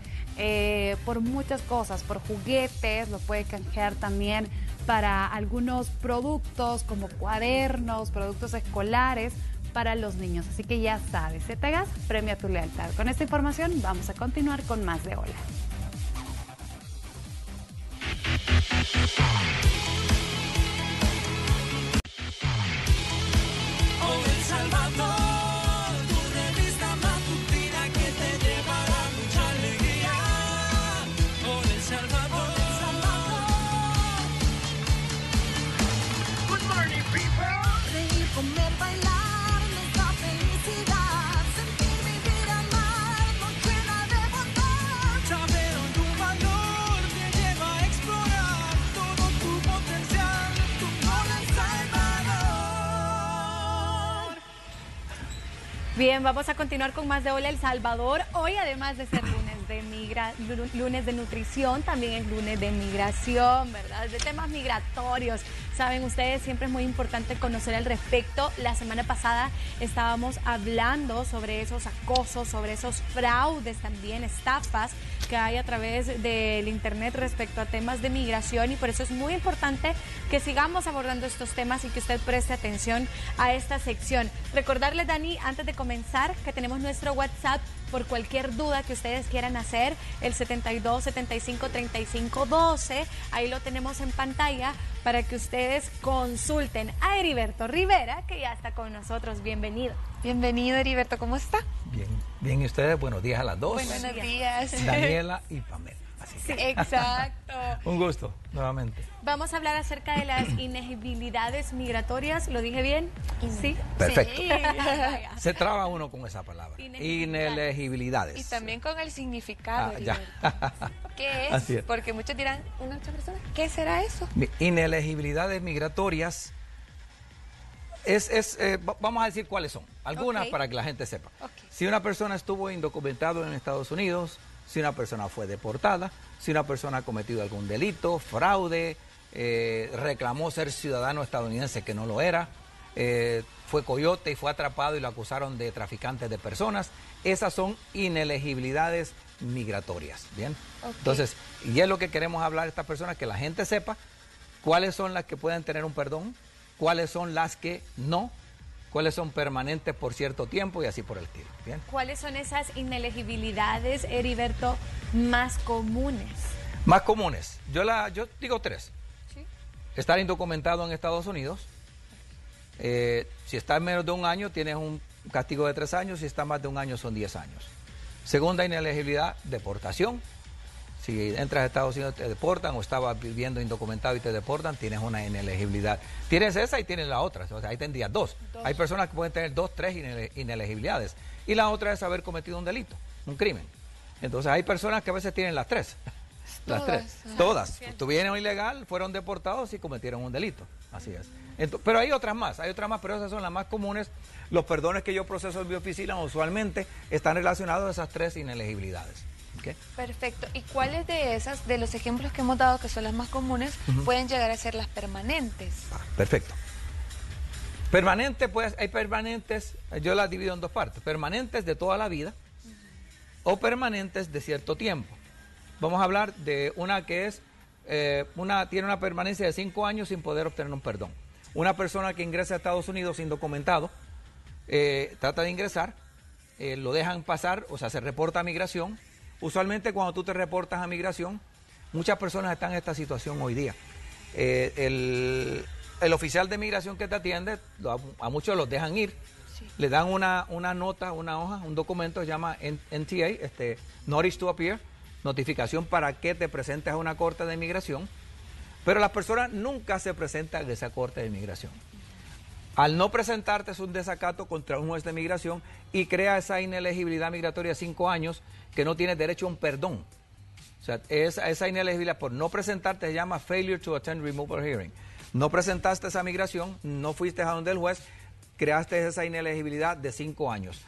muchas cosas, por juguetes, lo puede canjear también para algunos productos como cuadernos, productos escolares para los niños. Así que ya sabes, Zetagas premia tu lealtad. Con esta información vamos a continuar con más de Hola. Hola El Salvador, tu revista matutina que te llevará mucha alegría. Hola El Salvador. Good morning, people. Reír, comer, bailar, nuestra felicidad. Sentir, vivir, amar, nos llena de bondad. Saber tu valor te lleva a explorar Bien, vamos a continuar con más de Hola El Salvador. Hoy, además de ser lunes de nutrición, también es lunes de migración, ¿verdad? De temas migratorios. Saben ustedes, siempre es muy importante conocer al respecto. La semana pasada estábamos hablando sobre esos acosos, sobre esos fraudes también, estafas que hay a través del internet respecto a temas de migración, y por eso es muy importante que sigamos abordando estos temas y que usted preste atención a esta sección. Recordarles, Dani, antes de comenzar, que tenemos nuestro WhatsApp por cualquier duda que ustedes quieran hacer, el 72 75 35 12. Ahí lo tenemos en pantalla para que ustedes consulten a Heriberto Rivera, que ya está con nosotros. Bienvenido. Bienvenido, Heriberto, ¿cómo está? Bien, bien, y ustedes, buenos días a las dos. Buenos días. Daniela y Pamela. Así que, Sí, exacto. un gusto, nuevamente. Vamos a hablar acerca de las inelegibilidades migratorias. ¿Lo dije bien? Sí. Perfecto. Sí. Se traba uno con esa palabra. Inelegibilidades. Y también con el significado, ya. Heriberto. ¿Qué es? Así es. Porque muchos dirán, muchas personas, ¿qué será eso? Inelegibilidades migratorias vamos a decir cuáles son. Algunas para que la gente sepa. Si una persona estuvo indocumentado en Estados Unidos, si una persona fue deportada, si una persona ha cometido algún delito, fraude, reclamó ser ciudadano estadounidense que no lo era, fue coyote y fue atrapado y lo acusaron de traficantes de personas, esas son inelegibilidades migratorias. Bien. Entonces, y es lo que queremos hablar de estas personas, que la gente sepa cuáles son las que pueden tener un perdón, cuáles son las que no, cuáles son permanentes por cierto tiempo y así por el estilo. Bien. ¿Cuáles son esas inelegibilidades, Heriberto, más comunes? Más comunes. Yo digo tres. ¿Sí? Estar indocumentado en Estados Unidos. Si estás menos de un año, tienes un castigo de 3 años. Si está más de un año, son 10 años. Segunda inelegibilidad, deportación. Si entras a Estados Unidos, te deportan, o estabas viviendo indocumentado y te deportan, tienes una inelegibilidad. Tienes esa y tienes la otra. O sea, ahí tendrías dos. Hay personas que pueden tener 2, 3 inelegibilidades. Y la otra es haber cometido un delito, un crimen. Entonces hay personas que a veces tienen las tres. Las tres. Todas. Estuvieron ilegal, fueron deportados y cometieron un delito. Así es. Pero hay otras más, pero esas son las más comunes. Los perdones que yo proceso en mi oficina usualmente están relacionados a esas 3 inelegibilidades. ¿Okay? Perfecto. ¿Y cuáles de esas, de los ejemplos que hemos dado, que son las más comunes, pueden llegar a ser las permanentes? Perfecto. Permanente, pues, hay permanentes, yo las divido en 2 partes. Permanentes de toda la vida o permanentes de cierto tiempo. Vamos a hablar de una que es, tiene una permanencia de 5 años sin poder obtener un perdón. Una persona que ingresa a Estados Unidos indocumentado, trata de ingresar, lo dejan pasar, o sea, se reporta a migración. Usualmente cuando tú te reportas a migración, muchas personas están en esta situación hoy día. El oficial de migración que te atiende, a muchos los dejan ir, le dan una nota, una hoja, un documento, se llama NTA, Notice to Appear, notificación para que te presentes a una corte de inmigración, pero las personas nunca se presentan a esa corte de inmigración. Al no presentarte es un desacato contra un juez de migración y crea esa inelegibilidad migratoria de 5 años que no tienes derecho a un perdón. O sea, esa inelegibilidad por no presentarte se llama failure to attend removal hearing. No presentaste esa migración, no fuiste a donde el juez, creaste esa inelegibilidad de 5 años.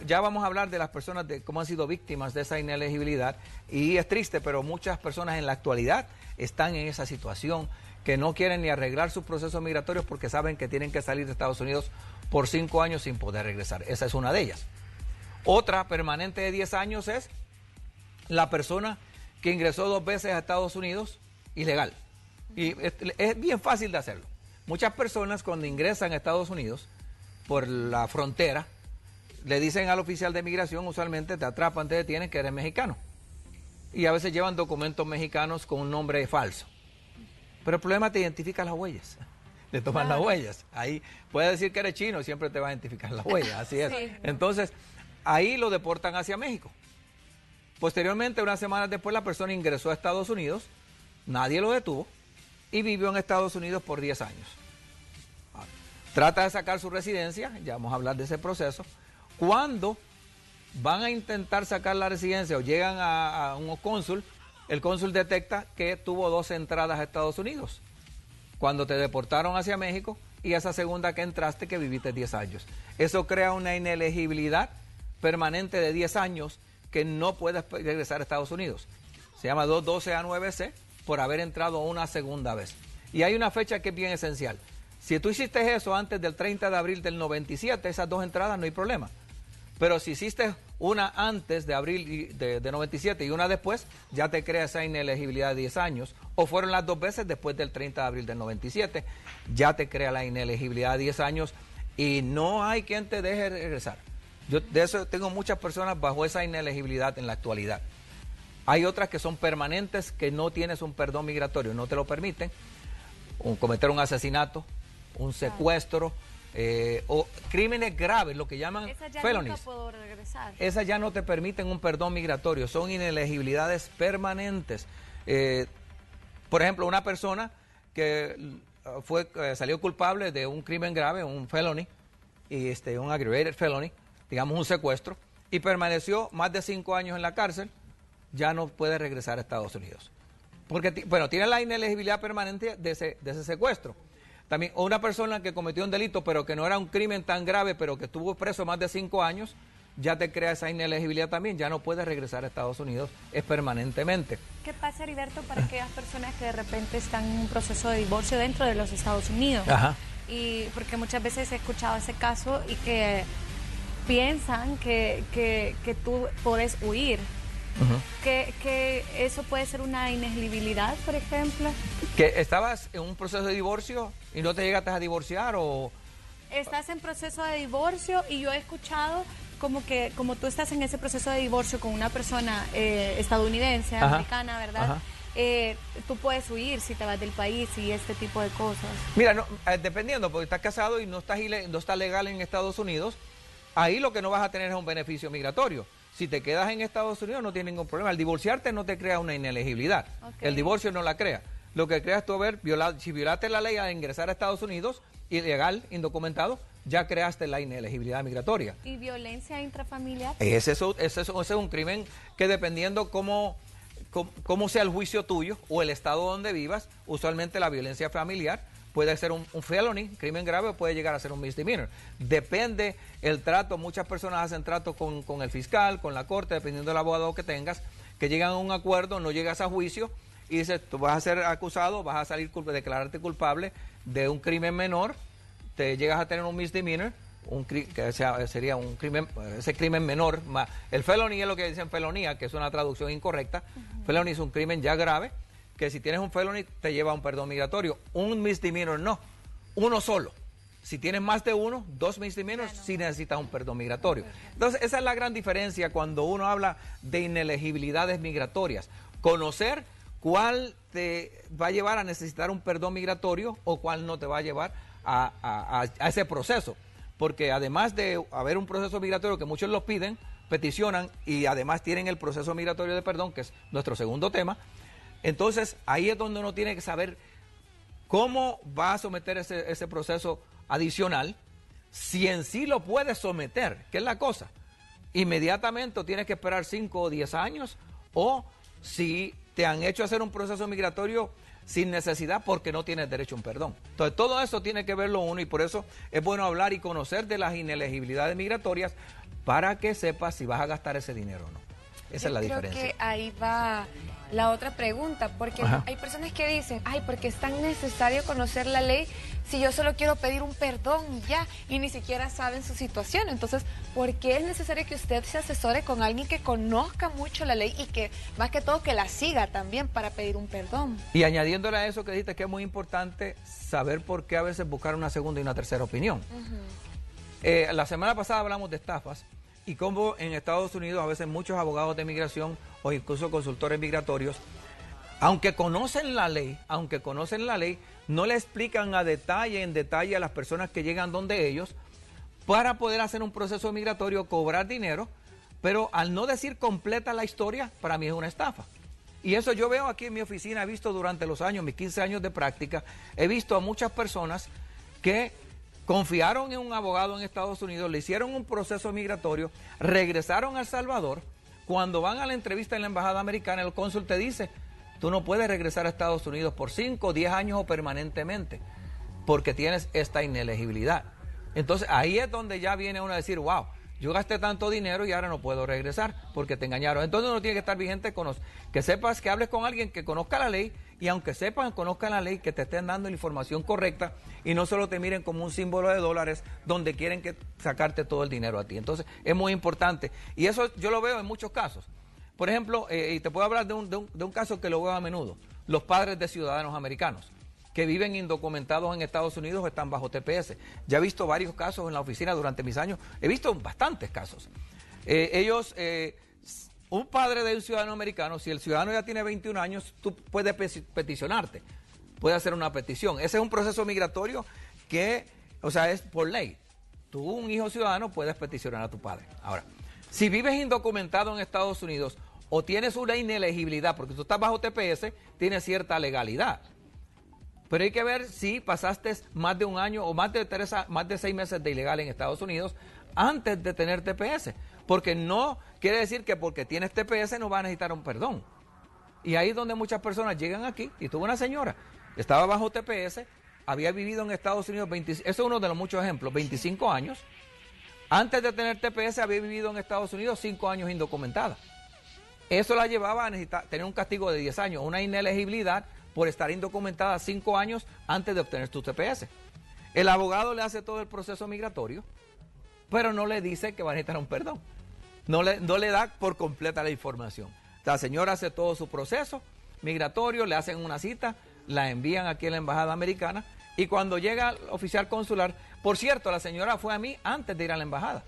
Ya vamos a hablar de las personas de cómo han sido víctimas de esa inelegibilidad, y es triste, pero muchas personas en la actualidad están en esa situación, que no quieren ni arreglar sus procesos migratorios porque saben que tienen que salir de Estados Unidos por 5 años sin poder regresar. Esa es una de ellas. Otra permanente de 10 años es la persona que ingresó 2 veces a Estados Unidos ilegal. Y es bien fácil de hacerlo. Muchas personas cuando ingresan a Estados Unidos por la frontera, le dicen al oficial de migración, usualmente te atrapan, te detienen, que eres mexicano. Y a veces llevan documentos mexicanos con un nombre falso. Pero el problema te identifica las huellas. Le toman las huellas. Ahí puedes decir que eres chino, siempre te va a identificar las huellas. Así es. Sí. Entonces, ahí lo deportan hacia México. Posteriormente, unas semanas después, la persona ingresó a Estados Unidos, nadie lo detuvo y vivió en Estados Unidos por 10 años. Trata de sacar su residencia, ya vamos a hablar de ese proceso. Cuando van a intentar sacar la residencia o llegan a un cónsul, el cónsul detecta que tuvo 2 entradas a Estados Unidos. Cuando te deportaron hacia México, y esa segunda que entraste que viviste 10 años. Eso crea una inelegibilidad permanente de 10 años que no puedes regresar a Estados Unidos. Se llama 212A9C por haber entrado una segunda vez. Y hay una fecha que es bien esencial. Si tú hiciste eso antes del 30 de abril del 97, esas dos entradas no hay problema. Pero si hiciste una antes de abril de 97 y una después, ya te crea esa inelegibilidad de 10 años. O fueron las dos veces después del 30 de abril del 97, ya te crea la inelegibilidad de 10 años y no hay quien te deje regresar. Yo de eso tengo muchas personas bajo esa inelegibilidad en la actualidad. Hay otras que son permanentes, que no tienes un perdón migratorio, no te lo permiten. Cometer un asesinato, un secuestro, o crímenes graves, lo que llaman felonies. Nunca puedo regresar. Esas ya no te permiten un perdón migratorio, son inelegibilidades permanentes. Por ejemplo, una persona que salió culpable de un crimen grave, un felony, y un aggravated felony, digamos un secuestro, y permaneció más de 5 años en la cárcel, ya no puede regresar a Estados Unidos. Porque, bueno, tiene la inelegibilidad permanente de ese secuestro. También, o una persona que cometió un delito, pero que no era un crimen tan grave, pero que estuvo preso más de 5 años, ya te crea esa inelegibilidad también, ya no puede regresar a Estados Unidos, es permanentemente. ¿Qué pasa, Heriberto, para aquellas personas que de repente están en un proceso de divorcio dentro de los Estados Unidos? Ajá. Y porque muchas veces he escuchado ese caso y que piensan que tú puedes huir. Que eso puede ser una inelegibilidad, por ejemplo. ¿Que estabas en un proceso de divorcio y no te llegaste a divorciar o...? Estás en proceso de divorcio y yo he escuchado como tú estás en ese proceso de divorcio con una persona estadounidense, americana, ¿verdad? Tú puedes huir si te vas del país y este tipo de cosas. Mira, no, dependiendo, porque estás casado y no estás legal en Estados Unidos, ahí lo que no vas a tener es un beneficio migratorio. Si te quedas en Estados Unidos no tienes ningún problema. El divorciarte no te crea una inelegibilidad. Okay. El divorcio no la crea. Lo que crea es tú si violaste la ley a ingresar a Estados Unidos, ilegal, indocumentado, ya creaste la inelegibilidad migratoria. ¿Y violencia intrafamiliar? Ese es un crimen que dependiendo cómo sea el juicio tuyo o el estado donde vivas, usualmente la violencia familiar puede ser un felony, crimen grave, o puede llegar a ser un misdemeanor. Depende el trato, muchas personas hacen trato con el fiscal, con la corte, dependiendo del abogado que tengas, que llegan a un acuerdo, no llegas a juicio y dices, tú vas a ser acusado, vas a salir declararte culpable de un crimen menor, te llegas a tener un misdemeanor, que sería un crimen, ese crimen menor. El felony es lo que dicen felonía, que es una traducción incorrecta. Felony es un crimen ya grave, que si tienes un felony te lleva a un perdón migratorio. Un misdemeanor no, uno solo. Si tienes más de uno, 2 misdemeanors, sí necesitas un perdón migratorio. Entonces, esa es la gran diferencia cuando uno habla de inelegibilidades migratorias. Conocer cuál te va a llevar a necesitar un perdón migratorio o cuál no te va a llevar a ese proceso. Porque además de haber un proceso migratorio que muchos lo piden, peticionan y además tienen el proceso migratorio de perdón, que es nuestro segundo tema, entonces ahí es donde uno tiene que saber cómo va a someter ese proceso adicional, si en sí lo puedes someter, que es la cosa. Inmediatamente tienes que esperar 5 o 10 años, o si te han hecho hacer un proceso migratorio sin necesidad porque no tienes derecho a un perdón. Entonces todo eso tiene que verlo uno y por eso es bueno hablar y conocer de las inelegibilidades migratorias para que sepas si vas a gastar ese dinero o no. Esa es la diferencia. Creo que ahí va la otra pregunta, porque hay personas que dicen, ay, porque es tan necesario conocer la ley si yo solo quiero pedir un perdón y ya, y ni siquiera saben su situación. Entonces, ¿por qué es necesario que usted se asesore con alguien que conozca mucho la ley y que, más que todo, que la siga también para pedir un perdón? Y añadiéndole a eso que dijiste, que es muy importante saber por qué a veces buscar una segunda y una tercera opinión. La semana pasada hablamos de estafas y cómo en Estados Unidos a veces muchos abogados de migración o incluso consultores migratorios, aunque conocen la ley, no le explican en detalle a las personas que llegan donde ellos para poder hacer un proceso migratorio, cobrar dinero, pero al no decir completa la historia, para mí es una estafa. Y eso yo veo aquí en mi oficina, he visto durante los años, mis 15 años de práctica, he visto a muchas personas que confiaron en un abogado en Estados Unidos, le hicieron un proceso migratorio, regresaron a El Salvador. Cuando van a la entrevista en la embajada americana, el cónsul te dice, tú no puedes regresar a Estados Unidos por 5, 10 años o permanentemente. porque tienes esta inelegibilidad. Entonces ahí es donde ya viene uno a decir, wow, yo gasté tanto dinero y ahora no puedo regresar porque te engañaron. Entonces uno tiene que estar vigente con que sepas, que hables con alguien que conozca la ley, y aunque sepan, conozcan la ley, que te estén dando la información correcta y no solo te miren como un símbolo de dólares donde quieren sacarte todo el dinero a ti. Entonces es muy importante, y eso yo lo veo en muchos casos. Por ejemplo, y te puedo hablar de un caso que lo veo a menudo: los padres de ciudadanos americanos que viven indocumentados en Estados Unidos están bajo TPS. Ya he visto varios casos en la oficina durante mis años, he visto bastantes casos. Un padre de un ciudadano americano, si el ciudadano ya tiene 21 años, tú puedes peticionarte, puedes hacer una petición. Ese es un proceso migratorio que, o sea, es por ley. Tú, un hijo ciudadano, puedes peticionar a tu padre. Ahora, si vives indocumentado en Estados Unidos o tienes una inelegibilidad, porque tú estás bajo TPS, tienes cierta legalidad. Pero hay que ver si pasaste más de un año o más de 6 meses de ilegal en Estados Unidos antes de tener TPS. Porque no quiere decir que porque tienes TPS no vas a necesitar un perdón. Y ahí es donde muchas personas llegan aquí. Y tuve una señora, estaba bajo TPS, había vivido en Estados Unidos, eso es uno de los muchos ejemplos, 25 años. Antes de tener TPS había vivido en Estados Unidos 5 años indocumentada. Eso la llevaba a necesitar tener un castigo de 10 años, una inelegibilidad por estar indocumentada 5 años antes de obtener tu TPS. El abogado le hace todo el proceso migratorio, pero no le dice que va a necesitar un perdón. No le da por completa la información. La señora hace todo su proceso migratorio, le hacen una cita, la envían aquí a la embajada americana, y cuando llega el oficial consular, por cierto, la señora fue a mí antes de ir a la embajada,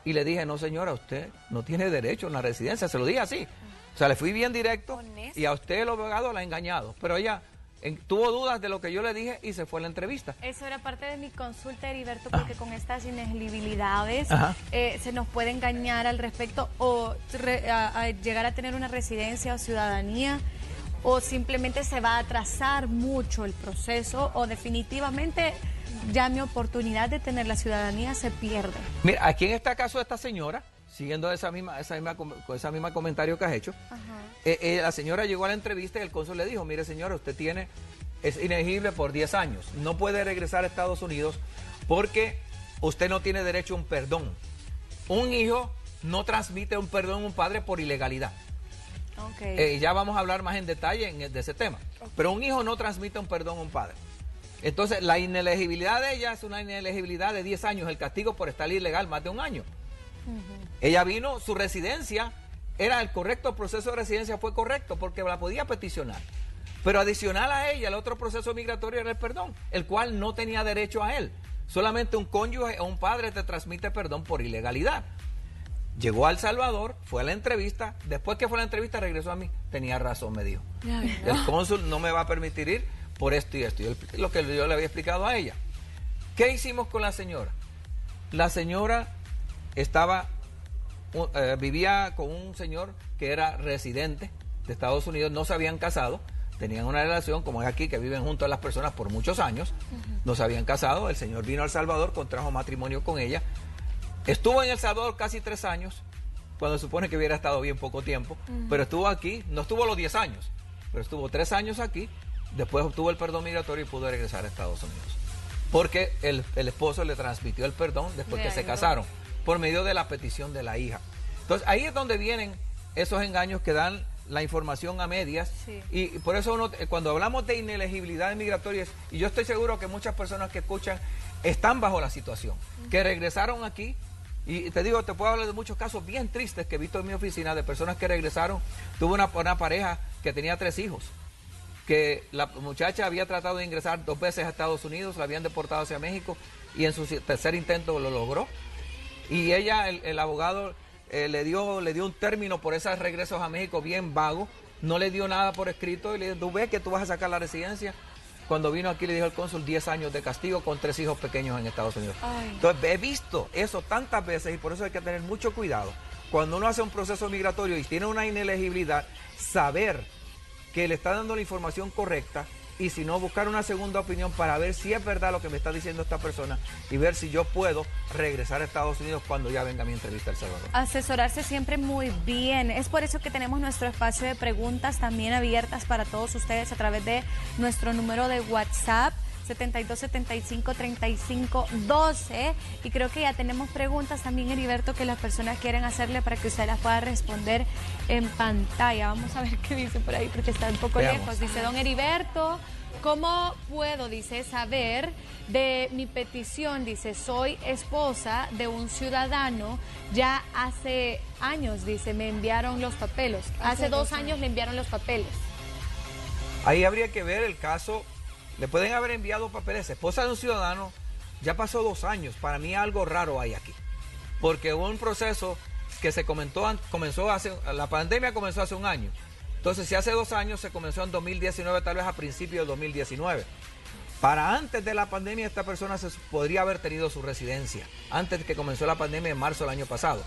y le dije, no señora, usted no tiene derecho a una residencia, se lo dije así. O sea, le fui bien directo, y a usted el abogado la ha engañado, pero ella tuvo dudas de lo que yo le dije y se fue a la entrevista. Eso era parte de mi consulta, Heriberto, porque con estas inelegibilidades se nos puede engañar al respecto o a llegar a tener una residencia o ciudadanía, o simplemente se va a atrasar mucho el proceso, o definitivamente ya mi oportunidad de tener la ciudadanía se pierde. Mira, aquí en este caso de esta señora, siguiendo esa misma comentario que has hecho, la señora llegó a la entrevista y el cónsul le dijo, mire señora, usted es inelegible por 10 años, no puede regresar a Estados Unidos porque usted no tiene derecho a un perdón. Un hijo no transmite un perdón a un padre por ilegalidad. Ya vamos a hablar más en detalle de ese tema, pero un hijo no transmite un perdón a un padre. Entonces la inelegibilidad de ella es una inelegibilidad de 10 años, el castigo por estar ilegal más de un año. Ella vino, su residencia era el correcto, el proceso de residencia fue correcto porque la podía peticionar, pero adicional a ella el otro proceso migratorio era el perdón, el cual no tenía derecho a él. Solamente un cónyuge o un padre te transmite perdón por ilegalidad. Llegó a El Salvador, fue a la entrevista, después que fue a la entrevista regresó a mí, tenía razón, me dijo, el cónsul no me va a permitir ir por esto y esto, lo que yo le había explicado a ella. ¿Qué hicimos con la señora? La señora vivía con un señor que era residente de Estados Unidos, no se habían casado, tenían una relación como es aquí, que viven juntos las personas por muchos años, no se habían casado, el señor vino a El Salvador, contrajo matrimonio con ella, estuvo en El Salvador casi 3 años, cuando se supone que hubiera estado bien poco tiempo, pero estuvo aquí, no estuvo los 10 años, pero estuvo 3 años aquí, después obtuvo el perdón migratorio y pudo regresar a Estados Unidos, porque el esposo le transmitió el perdón después que se casaron, por medio de la petición de la hija. Entonces ahí es donde vienen esos engaños que dan la información a medias, y por eso cuando hablamos de inelegibilidades migratorias, y yo estoy seguro que muchas personas que escuchan están bajo la situación, que regresaron aquí, y te digo, te puedo hablar de muchos casos bien tristes que he visto en mi oficina de personas que regresaron. Tuve una pareja que tenía 3 hijos, que la muchacha había tratado de ingresar 2 veces a Estados Unidos, la habían deportado hacia México y en su tercer intento lo logró, y ella, el abogado le dio un término por esos regresos a México bien vago, no le dio nada por escrito y le dijo, ¿tú ves que tú vas a sacar la residencia? Cuando vino aquí le dijo al cónsul 10 años de castigo con 3 hijos pequeños en Estados Unidos. Entonces he visto eso tantas veces y por eso hay que tener mucho cuidado. Cuando uno hace un proceso migratorio y tiene una inelegibilidad, saber que le está dando la información correcta y si no, buscar una segunda opinión para ver si es verdad lo que me está diciendo esta persona y ver si yo puedo regresar a Estados Unidos cuando ya venga mi entrevista a El Salvador. Asesorarse siempre muy bien. Es por eso que tenemos nuestro espacio de preguntas también abiertas para todos ustedes a través de nuestro número de WhatsApp 7275-3512. Y creo que ya tenemos preguntas también, Heriberto, que las personas quieren hacerle para que usted las pueda responder en pantalla. Vamos a ver qué dice por ahí, porque está un poco lejos. Dice, don Heriberto, ¿cómo puedo, dice, saber de mi petición? Dice, soy esposa de un ciudadano, ya hace años, dice, me enviaron los papeles. Hace 2 años le enviaron los papeles. Ahí habría que ver el caso. Le pueden haber enviado papeles. Esposa de un ciudadano, ya pasó 2 años. Para mí algo raro hay aquí. Porque hubo un proceso que la pandemia comenzó hace 1 año. Entonces, si hace 2 años se comenzó en 2019, tal vez a principios de 2019. Para antes de la pandemia, esta persona podría haber tenido su residencia. Antes de que comenzó la pandemia en marzo del año pasado.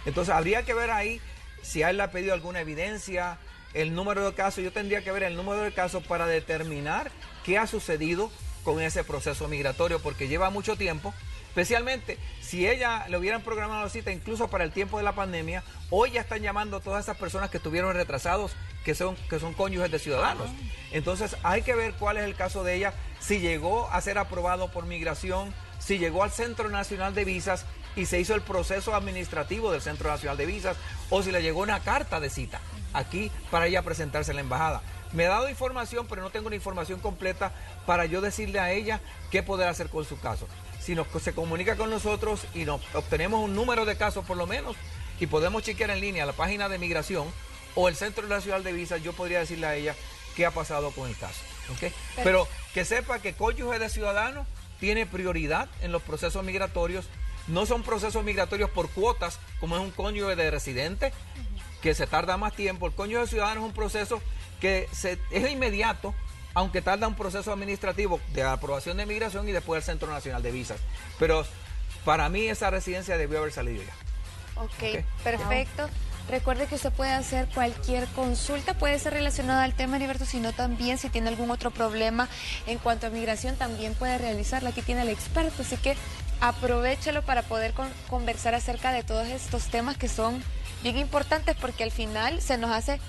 Entonces, habría que ver ahí si a él le ha pedido alguna evidencia, el número de casos. Yo tendría que ver el número de casos para determinar qué ha sucedido con ese proceso migratorio, porque lleva mucho tiempo, especialmente si ella le hubieran programado la cita incluso para el tiempo de la pandemia. Hoy ya están llamando a todas esas personas que estuvieron retrasados, que son cónyuges de ciudadanos. Entonces hay que ver cuál es el caso de ella, si llegó a ser aprobado por migración, si llegó al Centro Nacional de Visas y se hizo el proceso administrativo del Centro Nacional de Visas, o si le llegó una carta de cita aquí para ella presentarse en la embajada. Me ha dado información, pero no tengo una información completa para yo decirle a ella qué poder hacer con su caso. Si se comunica con nosotros y nos obtenemos un número de casos por lo menos, y podemos chequear en línea la página de migración o el Centro Nacional de Visas, yo podría decirle a ella qué ha pasado con el caso. ¿Okay? Pero que sepa que cónyuge de ciudadano tiene prioridad en los procesos migratorios. No son procesos migratorios por cuotas, como es un cónyuge de residente, que se tarda más tiempo. El cónyuge de ciudadano es un proceso que es inmediato, aunque tarda un proceso administrativo de aprobación de migración y después el Centro Nacional de Visas. Pero para mí esa residencia debió haber salido ya. Ok, perfecto. Recuerde que usted puede hacer cualquier consulta, puede ser relacionada al tema, Heriberto, sino también si tiene algún otro problema en cuanto a migración, también puede realizarla. Aquí tiene el experto, así que aprovéchelo para poder conversar acerca de todos estos temas que son bien importantes, porque al final se nos hace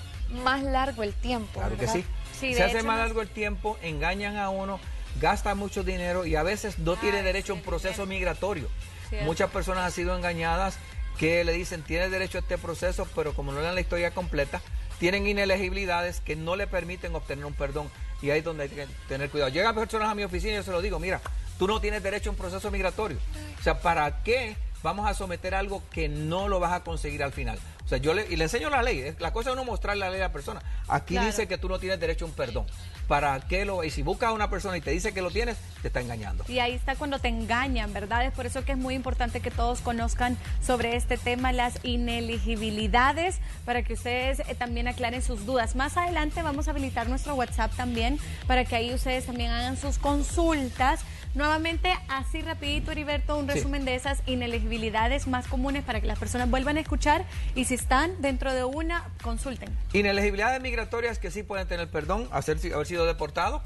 más largo el tiempo. Claro, ¿verdad? Que sí. Sí, se hace más largo el tiempo, engañan a uno, gasta mucho dinero y a veces no tiene derecho a un proceso migratorio. Cierto. Muchas personas han sido engañadas que le dicen tiene derecho a este proceso, pero como no le dan la historia completa, tienen inelegibilidades que no le permiten obtener un perdón, y ahí es donde hay que tener cuidado. Llegan personas a mi oficina y yo se lo digo, mira, tú no tienes derecho a un proceso migratorio. O sea, ¿para qué vamos a someter algo que no lo vas a conseguir al final? O sea, y le enseño la ley. La cosa es no mostrar la ley a la persona. Aquí dice que tú no tienes derecho a un perdón. ¿Para qué y si buscas a una persona y te dice que lo tienes, te está engañando? Y ahí está cuando te engañan, ¿verdad? Es por eso que es muy importante que todos conozcan sobre este tema, las ineligibilidades, para que ustedes también aclaren sus dudas. Más adelante vamos a habilitar nuestro WhatsApp también, para que ahí ustedes también hagan sus consultas. Nuevamente, así rapidito, Heriberto, un resumen de esas inelegibilidades más comunes para que las personas vuelvan a escuchar, y si están dentro de una, consulten. Inelegibilidades migratorias que sí pueden tener perdón, haber sido deportado,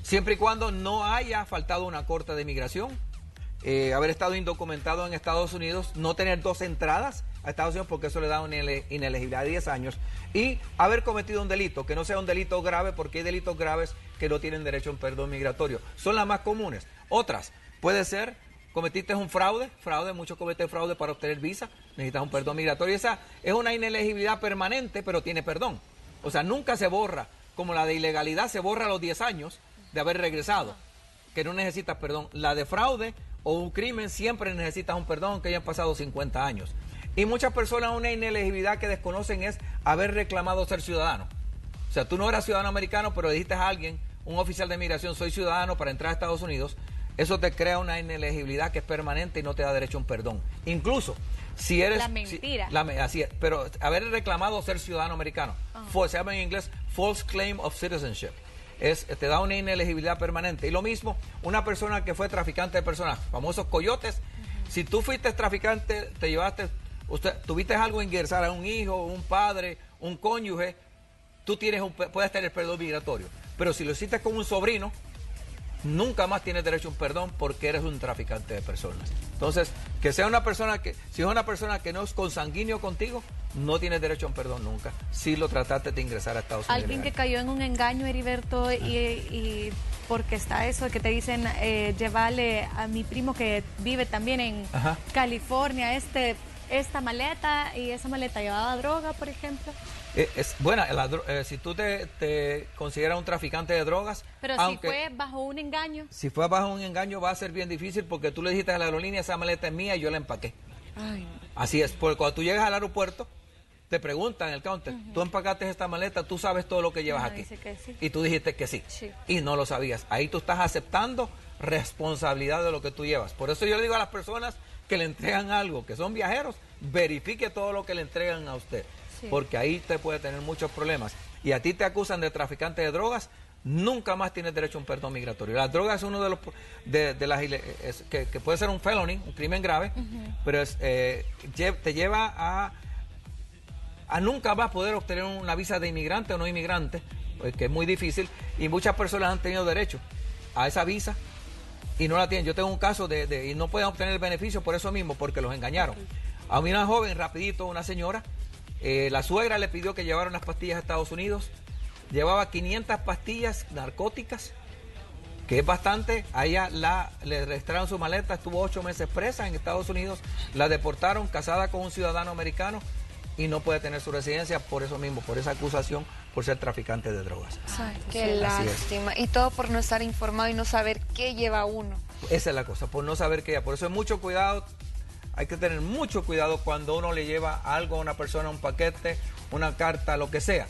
siempre y cuando no haya faltado una corte de migración, haber estado indocumentado en Estados Unidos, no tener 2 entradas a Estados Unidos, porque eso le da una inelegibilidad de 10 años, y haber cometido un delito, que no sea un delito grave, porque hay delitos graves que no tienen derecho a un perdón migratorio. Son las más comunes. Otras, puede ser, cometiste un fraude, muchos cometen fraude para obtener visa, necesitas un perdón migratorio. Esa es una inelegibilidad permanente, pero tiene perdón. O sea, nunca se borra, como la de ilegalidad se borra a los 10 años de haber regresado, que no necesitas perdón. La de fraude o un crimen siempre necesitas un perdón, aunque hayan pasado 50 años. Y muchas personas, una inelegibilidad que desconocen es haber reclamado ser ciudadano. O sea, tú no eras ciudadano americano, pero dijiste a alguien, un oficial de migración, soy ciudadano para entrar a Estados Unidos. Eso te crea una inelegibilidad que es permanente y no te da derecho a un perdón. Incluso, si eres... La mentira. Así es, pero haber reclamado ser ciudadano americano. Se llama en inglés false claim of citizenship. Te da una inelegibilidad permanente. Y lo mismo, una persona que fue traficante de personas, famosos coyotes. Si tú fuiste traficante, tuviste algo en ingresar a un hijo, un padre, un cónyuge, tú puedes tener perdón migratorio. Pero si lo hiciste con un sobrino, nunca más tienes derecho a un perdón porque eres un traficante de personas. Entonces, que sea una persona que, si es una persona que no es consanguíneo contigo, no tienes derecho a un perdón nunca, si lo trataste de ingresar a Estados Unidos. Alguien que cayó en un engaño, Heriberto, y porque está eso que te dicen, llevarle a mi primo que vive también en California, esta maleta, y esa maleta llevaba droga, por ejemplo. Si tú te consideras un traficante de drogas... Pero si fue bajo un engaño... Si fue bajo un engaño va a ser bien difícil porque tú le dijiste a la aerolínea, esa maleta es mía y yo la empaqué. Ay. Así es, porque cuando tú llegas al aeropuerto, te preguntan en el counter, tú empacaste esta maleta, tú sabes todo lo que llevas aquí. Dice que sí. Y tú dijiste que sí, y no lo sabías. Ahí tú estás aceptando responsabilidad de lo que tú llevas. Por eso yo le digo a las personas que le entregan algo, que son viajeros, verifique todo lo que le entregan a usted. Sí. Porque ahí te puede tener muchos problemas. Y a ti te acusan de traficante de drogas, nunca más tienes derecho a un perdón migratorio. La droga es uno de los que puede ser un felony, un crimen grave, pero te lleva a nunca más poder obtener una visa de inmigrante o no inmigrante, que es muy difícil, y muchas personas han tenido derecho a esa visa y no la tienen. Yo tengo un caso y no pueden obtener el beneficio por eso mismo, porque los engañaron. A mí una joven, rapidito, una señora, la suegra le pidió que llevara unas pastillas a Estados Unidos, llevaba 500 pastillas narcóticas, que es bastante. A ella le registraron su maleta, estuvo 8 meses presa en Estados Unidos, la deportaron, casada con un ciudadano americano, y no puede tener su residencia por eso mismo, por esa acusación, por ser traficante de drogas. Ay, qué lástima. Y todo por no estar informado y no saber qué lleva uno. Esa es la cosa, por no saber qué lleva. Por eso hay mucho cuidado, hay que tener mucho cuidado cuando uno le lleva algo a una persona, un paquete, una carta, lo que sea.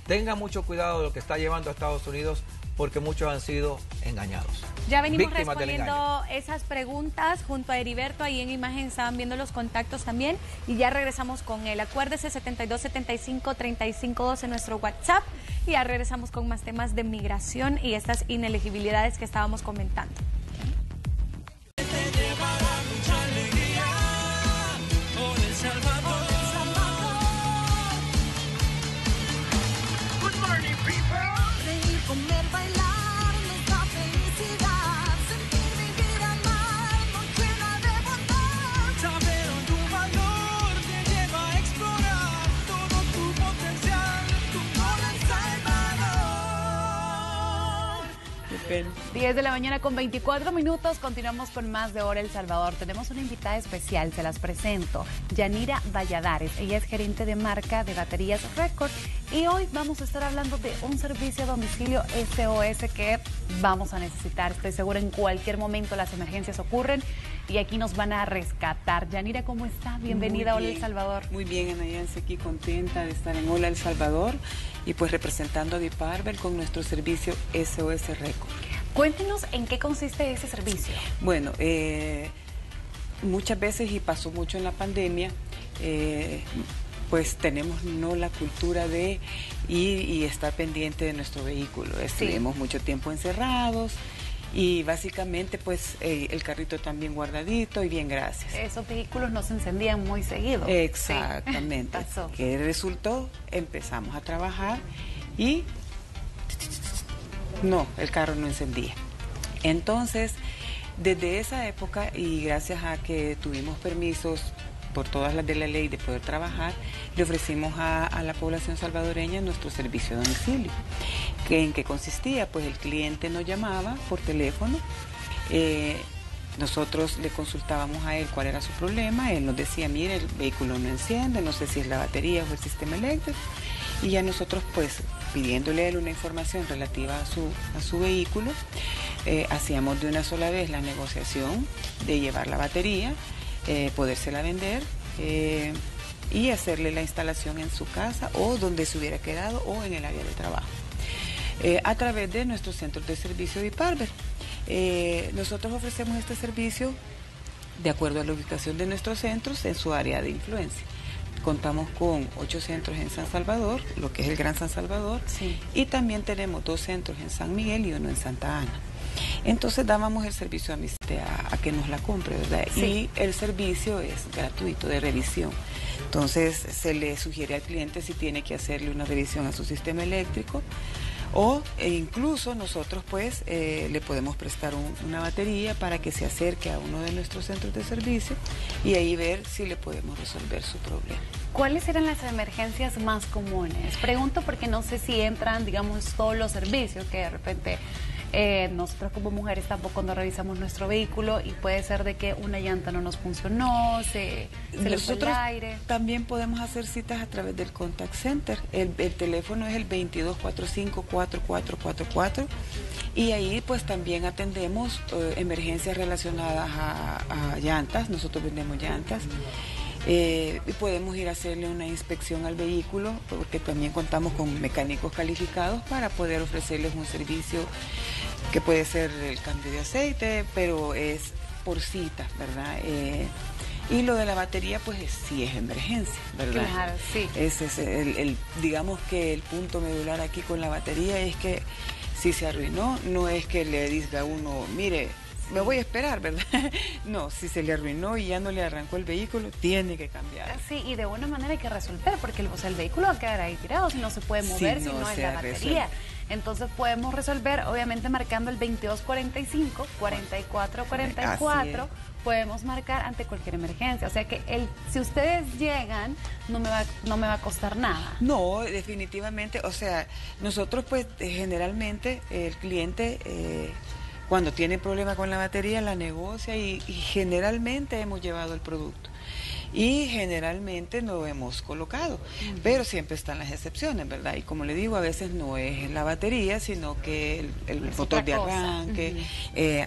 Tenga mucho cuidado de lo que está llevando a Estados Unidos, porque muchos han sido engañados. Ya venimos respondiendo esas preguntas junto a Heriberto. Ahí en imagen estaban viendo los contactos también. Y ya regresamos con él. Acuérdese, 7275-3512 en nuestro WhatsApp. Y ya regresamos con más temas de migración y estas inelegibilidades que estábamos comentando. Comer, bailar, nuestra felicidad, sentir, vivir, amar, nos llena de bondad. Saber tu valor te lleva a explorar todo tu potencial, tu con El Salvador. 10 de la mañana con 24 minutos, continuamos con más de Hora El Salvador. Tenemos una invitada especial, se las presento, Yanira Valladares. Ella es gerente de marca de Baterías Record y hoy vamos a estar hablando de un servicio a domicilio SOS que vamos a necesitar. Estoy segura en cualquier momento las emergencias ocurren y aquí nos van a rescatar. Yanira, ¿cómo está? Bienvenida a Hola El Salvador. Muy bien, Ana Yancy, aquí contenta de estar en Hola El Salvador y pues representando a Deep Purple con nuestro servicio SOS Record. Cuéntenos en qué consiste ese servicio. Bueno, muchas veces, y pasó mucho en la pandemia, pues tenemos no la cultura de ir y estar pendiente de nuestro vehículo. Estuvimos mucho tiempo encerrados y básicamente pues el carrito también guardadito y bien, gracias. Esos vehículos no se encendían muy seguido. Exactamente. Sí. ¿Qué resultó? Empezamos a trabajar y no, el carro no encendía. Entonces, desde esa época y gracias a que tuvimos permisos por todas las de la ley de poder trabajar, le ofrecimos a la población salvadoreña nuestro servicio a domicilio. ¿En qué consistía? Pues el cliente nos llamaba por teléfono, nosotros le consultábamos a él cuál era su problema, él nos decía, mire, el vehículo no enciende, no sé si es la batería o el sistema eléctrico, y ya nosotros pues pidiéndole a él una información relativa a su vehículo, hacíamos de una sola vez la negociación de llevar la batería, podérsela vender y hacerle la instalación en su casa o donde se hubiera quedado o en el área de trabajo. A través de nuestros centros de servicio de Parver. Nosotros ofrecemos este servicio de acuerdo a la ubicación de nuestros centros en su área de influencia. Contamos con 8 centros en San Salvador, lo que es el Gran San Salvador, y también tenemos 2 centros en San Miguel y uno en Santa Ana. Entonces dábamos el servicio a que nos la compre, ¿verdad? Sí. Y el servicio es gratuito de revisión. Entonces se le sugiere al cliente si tiene que hacerle una revisión a su sistema eléctrico E incluso nosotros pues le podemos prestar una batería para que se acerque a uno de nuestros centros de servicio y ahí ver si le podemos resolver su problema. ¿Cuáles eran las emergencias más comunes? Pregunto porque no sé si entran, digamos, todos los servicios que de repente nosotros como mujeres tampoco nos revisamos nuestro vehículo y puede ser de que una llanta no nos funcionó, se le fue el aire. También podemos hacer citas a través del contact center. El teléfono es el 2245-4444 y ahí pues también atendemos emergencias relacionadas a llantas. Nosotros vendemos llantas. Y podemos ir a hacerle una inspección al vehículo porque también contamos con mecánicos calificados para poder ofrecerles un servicio que puede ser el cambio de aceite, pero es por cita, ¿verdad? Y lo de la batería, pues sí es emergencia, ¿verdad? Claro, sí. Ese es digamos que el punto medular aquí con la batería es que si se arruinó, no es que le diga a uno, mire, me voy a esperar, ¿verdad? No, si se le arruinó y ya no le arrancó el vehículo, tiene que cambiar. Sí, y de buena manera hay que resolver, porque el vehículo va a quedar ahí tirado, si no se puede mover, si no es la batería. Entonces podemos resolver, obviamente marcando el 2245-4444, podemos marcar ante cualquier emergencia. O sea que si ustedes llegan, no me va a costar nada. No, definitivamente, o sea, nosotros pues generalmente el cliente... cuando tiene problema con la batería la negocia y generalmente hemos llevado el producto y generalmente lo hemos colocado, pero siempre están las excepciones, ¿verdad? Y como le digo, a veces no es la batería, sino que el motor de arranque,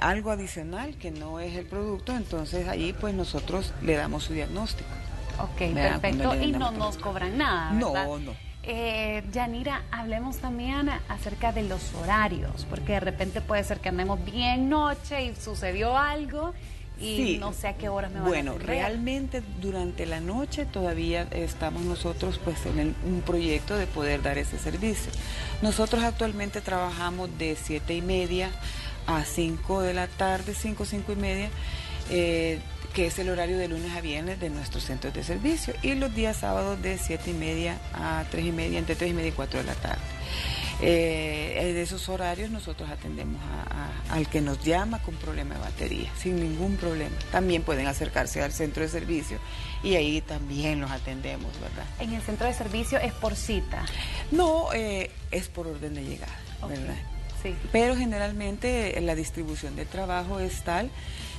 algo adicional que no es el producto, entonces ahí pues nosotros le damos su diagnóstico. Ok, perfecto, y no nos cobran nada, ¿verdad? No. Yanira, hablemos también acerca de los horarios, porque de repente puede ser que andemos bien noche y sucedió algo y no sé a qué horas me van a atender. Bueno, realmente durante la noche todavía estamos nosotros pues en un proyecto de poder dar ese servicio. Nosotros actualmente trabajamos de 7:30 a 5 de la tarde, 5:30, que es el horario de lunes a viernes de nuestros centros de servicio, y los días sábados de 7:30 a 3:30, entre 3:30 y 4 de la tarde. De esos horarios nosotros atendemos al que nos llama con problema de batería, sin ningún problema. También pueden acercarse al centro de servicio y ahí también los atendemos, ¿verdad? ¿En el centro de servicio es por cita? No, es por orden de llegada, ¿verdad? Sí. Pero generalmente la distribución del trabajo es tal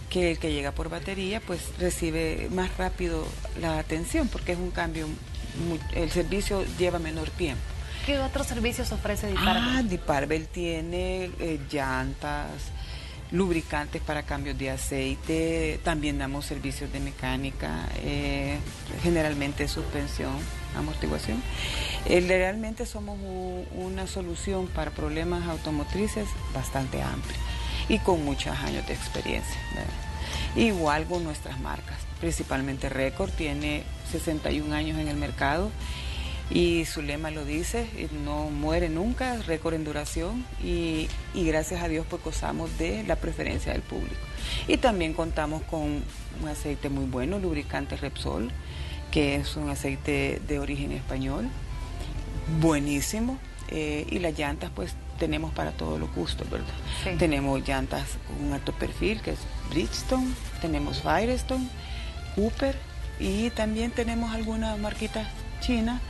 que el que llega por batería pues recibe más rápido la atención porque es un cambio, el servicio lleva menor tiempo. ¿Qué otros servicios ofrece Diparvel? Diparvel tiene llantas, lubricantes para cambios de aceite, también damos servicios de mecánica, generalmente suspensión, amortiguación. Realmente somos una solución para problemas automotrices bastante amplia y con muchos años de experiencia, ¿verdad? Igual con nuestras marcas, principalmente Record tiene 61 años en el mercado y su lema lo dice, no muere nunca, récord en duración y gracias a Dios pues gozamos de la preferencia del público. Y también contamos con un aceite muy bueno, lubricante Repsol, que es un aceite de origen español, buenísimo, y las llantas pues tenemos para todos los gustos, ¿verdad? Sí. Tenemos llantas con un alto perfil, que es Bridgestone, tenemos Firestone, Cooper, y también tenemos algunas marquitas chinas,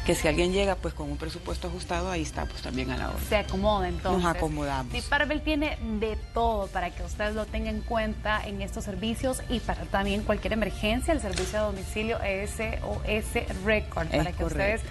que si alguien llega pues con un presupuesto ajustado, ahí está pues también a la hora. Se acomoda entonces. Nos acomodamos. Diparvel tiene de todo para que ustedes lo tengan en cuenta en estos servicios y para también cualquier emergencia, el servicio de domicilio SOS Record, para que ustedes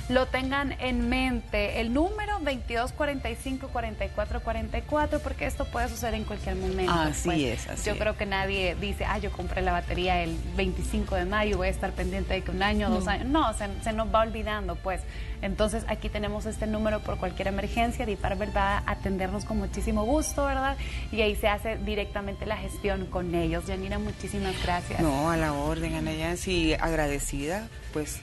lo tengan en mente. El número 2245-4444, porque esto puede suceder en cualquier momento. Así Yo creo que nadie dice, yo compré la batería el 25 de mayo, voy a estar pendiente de que un año, 2 años. No, se nos va olvidando, pues. Entonces, aquí tenemos este número por cualquier emergencia. Diparvel va a atendernos con muchísimo gusto, ¿verdad? Y ahí se hace directamente la gestión con ellos. Yanira, muchísimas gracias. No, a la orden, Ana Yancy, agradecida, pues,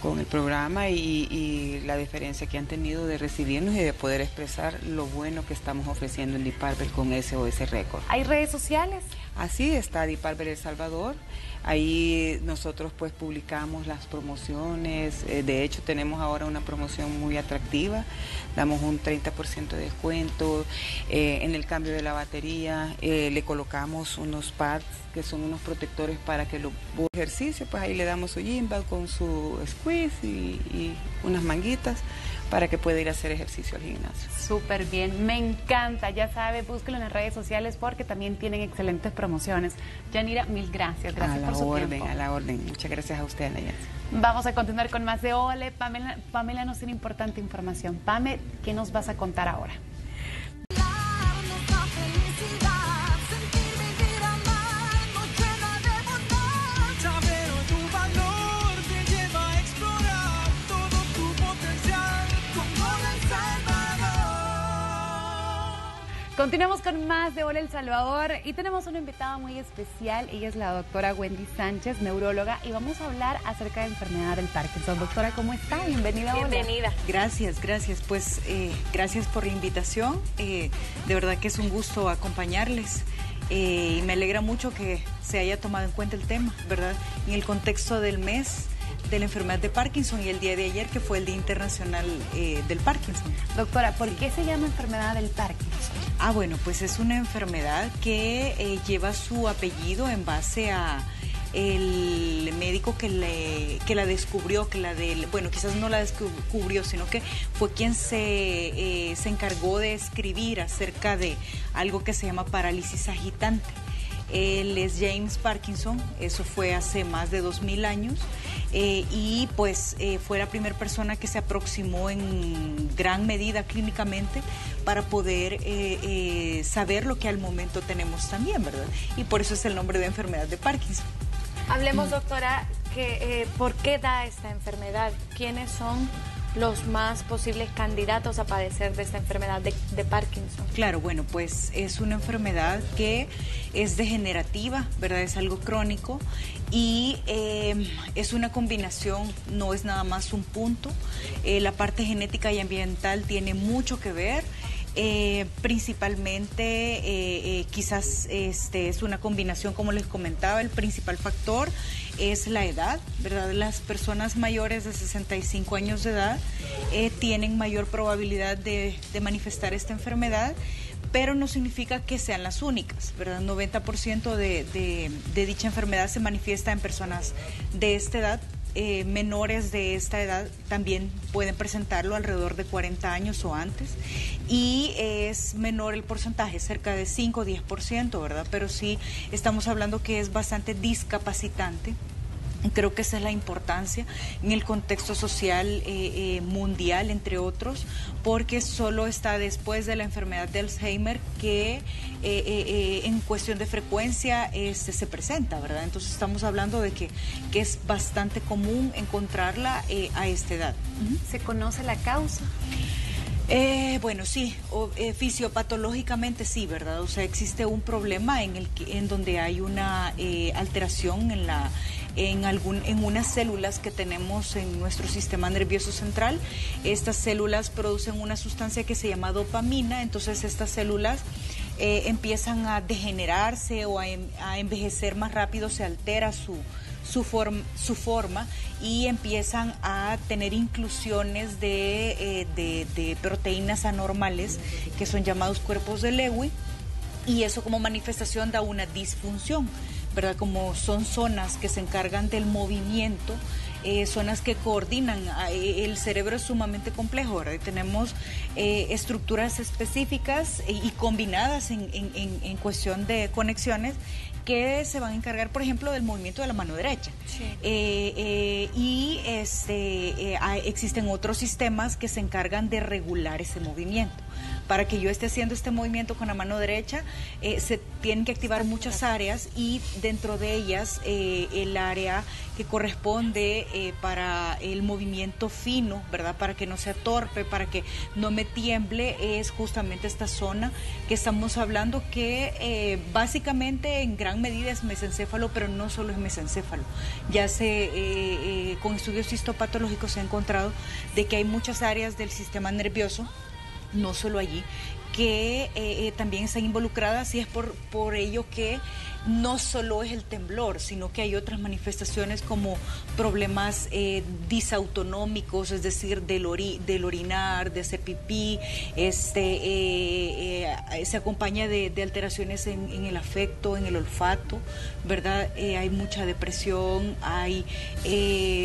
con el programa y la diferencia que han tenido de recibirnos y de poder expresar lo bueno que estamos ofreciendo en Deep Purple con SOS Record. ¿Hay redes sociales? Así está Deep Purple El Salvador. Ahí nosotros pues publicamos las promociones, de hecho tenemos ahora una promoción muy atractiva, damos un 30% de descuento, en el cambio de la batería le colocamos unos pads que son unos protectores para que lo ejercicio, pues ahí le damos su gimbal con su squeeze y unas manguitas para que pueda ir a hacer ejercicio al gimnasio. Súper bien, me encanta, ya sabe, búsquelo en las redes sociales porque también tienen excelentes promociones. Yanira, mil gracias por su tiempo. A la orden, muchas gracias a usted, Nancy. Vamos a continuar con más de Ole. Pamela nos tiene importante información. Pame, ¿qué nos vas a contar ahora? Saber tu valor te lleva a explorar todo tu potencial como El Salvador. Continuamos con más de Hola El Salvador y tenemos una invitada muy especial. Ella es la doctora Wendy Sánchez, neuróloga, y vamos a hablar acerca de la enfermedad del Parkinson. Doctora, ¿cómo está? Bienvenida a Hola. Bienvenida. Gracias. Pues gracias por la invitación. De verdad que es un gusto acompañarles. Y me alegra mucho que se haya tomado en cuenta el tema, ¿verdad? En el contexto del mes de la enfermedad de Parkinson y el día de ayer que fue el Día Internacional del Parkinson. Doctora, ¿por qué se llama enfermedad del Parkinson? Bueno, pues es una enfermedad que lleva su apellido en base a el médico que la descubrió, bueno, quizás no la descubrió, sino que fue quien se encargó de escribir acerca de algo que se llama parálisis agitante. Él es James Parkinson, eso fue hace más de 2000 años, y pues fue la primera persona que se aproximó en gran medida clínicamente para poder saber lo que al momento tenemos también, ¿verdad? Y por eso es el nombre de enfermedad de Parkinson. Hablemos, doctora, ¿por qué da esta enfermedad? ¿Quiénes son los más posibles candidatos a padecer de esta enfermedad de Parkinson? Claro, bueno, pues es una enfermedad que es degenerativa, ¿verdad? Es algo crónico y es una combinación, no es nada más un punto. La parte genética y ambiental tiene mucho que ver. Principalmente quizás es una combinación, como les comentaba, el principal factor es la edad, ¿verdad? Las personas mayores de 65 años de edad tienen mayor probabilidad de manifestar esta enfermedad, pero no significa que sean las únicas, ¿verdad? 90% de dicha enfermedad se manifiesta en personas de esta edad. Menores de esta edad también pueden presentarlo alrededor de 40 años o antes, y es menor el porcentaje, cerca de 5 o 10%, ¿verdad? Pero sí estamos hablando que es bastante discapacitante. Creo que esa es la importancia en el contexto social mundial, entre otros, porque solo está después de la enfermedad de Alzheimer que en cuestión de frecuencia se presenta, ¿verdad? Entonces estamos hablando de que es bastante común encontrarla a esta edad. ¿Se conoce la causa? Bueno, sí, fisiopatológicamente sí, ¿verdad? O sea, existe un problema en donde hay una alteración en unas células que tenemos en nuestro sistema nervioso central. Estas células producen una sustancia que se llama dopamina, entonces estas células empiezan a degenerarse o a envejecer más rápido, se altera su forma y empiezan a tener inclusiones de proteínas anormales que son llamados cuerpos de Lewy, y eso como manifestación da una disfunción, ¿verdad? Como son zonas que se encargan del movimiento, zonas que coordinan. El cerebro es sumamente complejo, ¿verdad? Y tenemos estructuras específicas y combinadas en cuestión de conexiones que se van a encargar, por ejemplo, del movimiento de la mano derecha. Sí. Existen otros sistemas que se encargan de regular ese movimiento. Para que yo esté haciendo este movimiento con la mano derecha, se tienen que activar muchas áreas y dentro de ellas el área que corresponde para el movimiento fino, ¿verdad? Para que no sea torpe, para que no me tiemble, es justamente esta zona que estamos hablando que básicamente en gran medida es mesencéfalo, pero no solo es mesencéfalo. Ya con estudios histopatológicos se ha encontrado de que hay muchas áreas del sistema nervioso, no solo allí, que también están involucradas, y es por ello que no solo es el temblor, sino que hay otras manifestaciones como problemas disautonómicos, es decir, del orinar, de hacer pipí, se acompaña de alteraciones en el afecto, en el olfato, ¿verdad? Hay mucha depresión, hay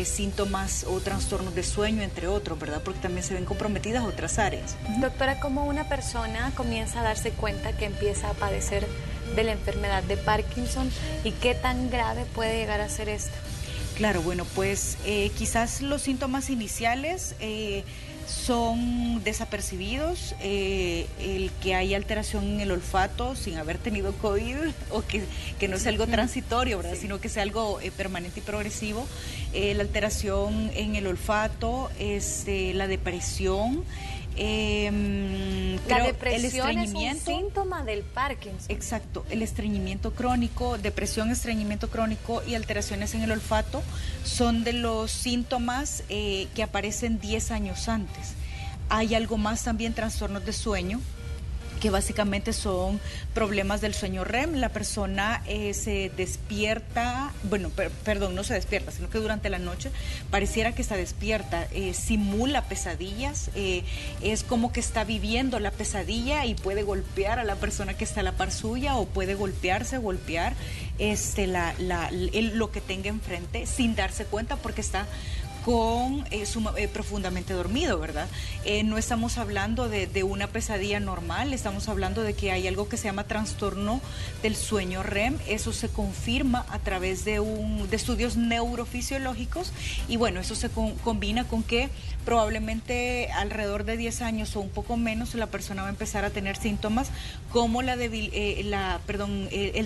síntomas o trastornos de sueño, entre otros, ¿verdad? Porque también se ven comprometidas otras áreas. Doctora, ¿cómo una persona comienza a darse cuenta que empieza a padecer de la enfermedad de Parkinson y qué tan grave puede llegar a ser esta? Claro, bueno, pues quizás los síntomas iniciales son desapercibidos, el que hay alteración en el olfato sin haber tenido COVID, o que no es algo transitorio, ¿verdad? Sí. Sino que sea algo permanente y progresivo, la alteración en el olfato, la depresión. La depresión es un síntoma del Parkinson. Exacto, el estreñimiento crónico, depresión, estreñimiento crónico y alteraciones en el olfato son de los síntomas que aparecen 10 años antes. Hay algo más también, trastornos de sueño, que básicamente son problemas del sueño REM. La persona se despierta, no se despierta, sino que durante la noche pareciera que está despierta, simula pesadillas, es como que está viviendo la pesadilla y puede golpear a la persona que está a la par suya, o puede golpear lo que tenga enfrente sin darse cuenta, porque está profundamente dormido, ¿verdad? No estamos hablando de una pesadilla normal, estamos hablando de que hay algo que se llama trastorno del sueño REM. Eso se confirma a través de estudios neurofisiológicos, y bueno, eso se combina con que probablemente alrededor de 10 años o un poco menos la persona va a empezar a tener síntomas como el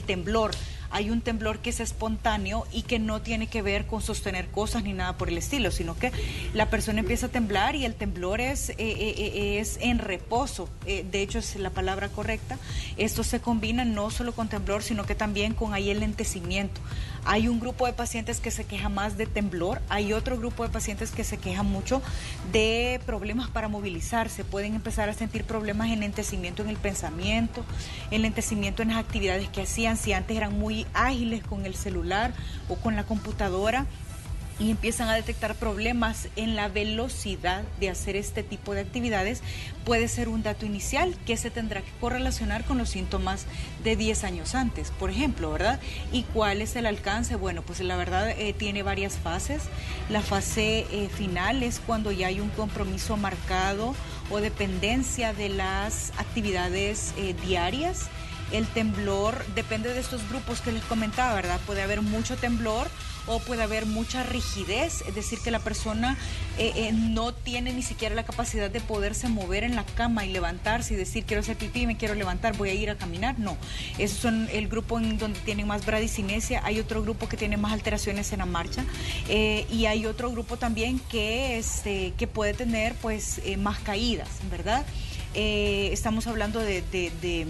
temblor. Hay un temblor que es espontáneo y que no tiene que ver con sostener cosas ni nada por el estilo, sino que la persona empieza a temblar y el temblor es en reposo. De hecho, es la palabra correcta. Esto se combina no solo con temblor, sino que también con ahí el lentecimiento. Hay un grupo de pacientes que se queja más de temblor, hay otro grupo de pacientes que se quejan mucho de problemas para movilizarse. Pueden empezar a sentir problemas en lentecimiento en el pensamiento, en lentecimiento en las actividades que hacían. Si antes eran muy ágiles con el celular o con la computadora, y empiezan a detectar problemas en la velocidad de hacer este tipo de actividades, puede ser un dato inicial que se tendrá que correlacionar con los síntomas de 10 años antes, por ejemplo, ¿verdad? ¿Y cuál es el alcance? Bueno, pues la verdad tiene varias fases. La fase final es cuando ya hay un compromiso marcado o dependencia de las actividades diarias. El temblor depende de estos grupos que les comentaba, ¿verdad? Puede haber mucho temblor o puede haber mucha rigidez, es decir, que la persona no tiene ni siquiera la capacidad de poderse mover en la cama y levantarse y decir, quiero hacer pipí, me quiero levantar, voy a ir a caminar. No, esos son el grupo en donde tienen más bradicinesia. Hay otro grupo que tiene más alteraciones en la marcha, y hay otro grupo también que puede tener pues más caídas, ¿verdad? Estamos hablando en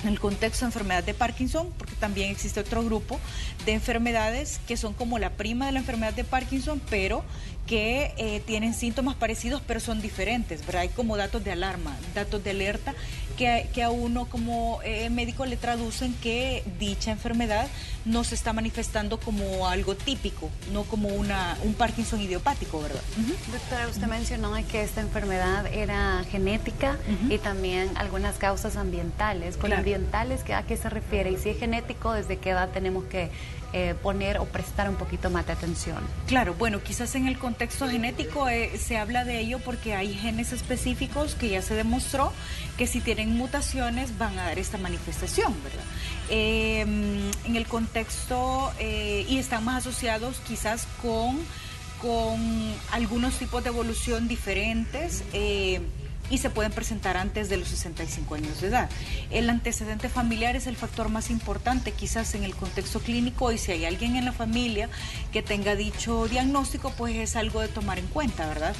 el contexto de enfermedad de Parkinson, porque también existe otro grupo de enfermedades que son como la prima de la enfermedad de Parkinson, pero que tienen síntomas parecidos, pero son diferentes, ¿verdad? Hay como datos de alarma, datos de alerta, que a uno como médico le traducen que dicha enfermedad no se está manifestando como algo típico, no como un Parkinson idiopático, ¿verdad? Doctora, usted mencionó que esta enfermedad era genética y también algunas causas ambientales. Con ambientales, ¿a qué se refiere? Y si es genético, ¿desde qué edad tenemos que poner o prestar un poquito más de atención? Claro, bueno, quizás en el contexto genético se habla de ello porque hay genes específicos que ya se demostró que si tienen mutaciones van a dar esta manifestación, ¿verdad? En el contexto, y están más asociados quizás con algunos tipos de evolución diferentes, y se pueden presentar antes de los 65 años de edad. El antecedente familiar es el factor más importante quizás en el contexto clínico, y si hay alguien en la familia que tenga dicho diagnóstico, pues es algo de tomar en cuenta, ¿verdad?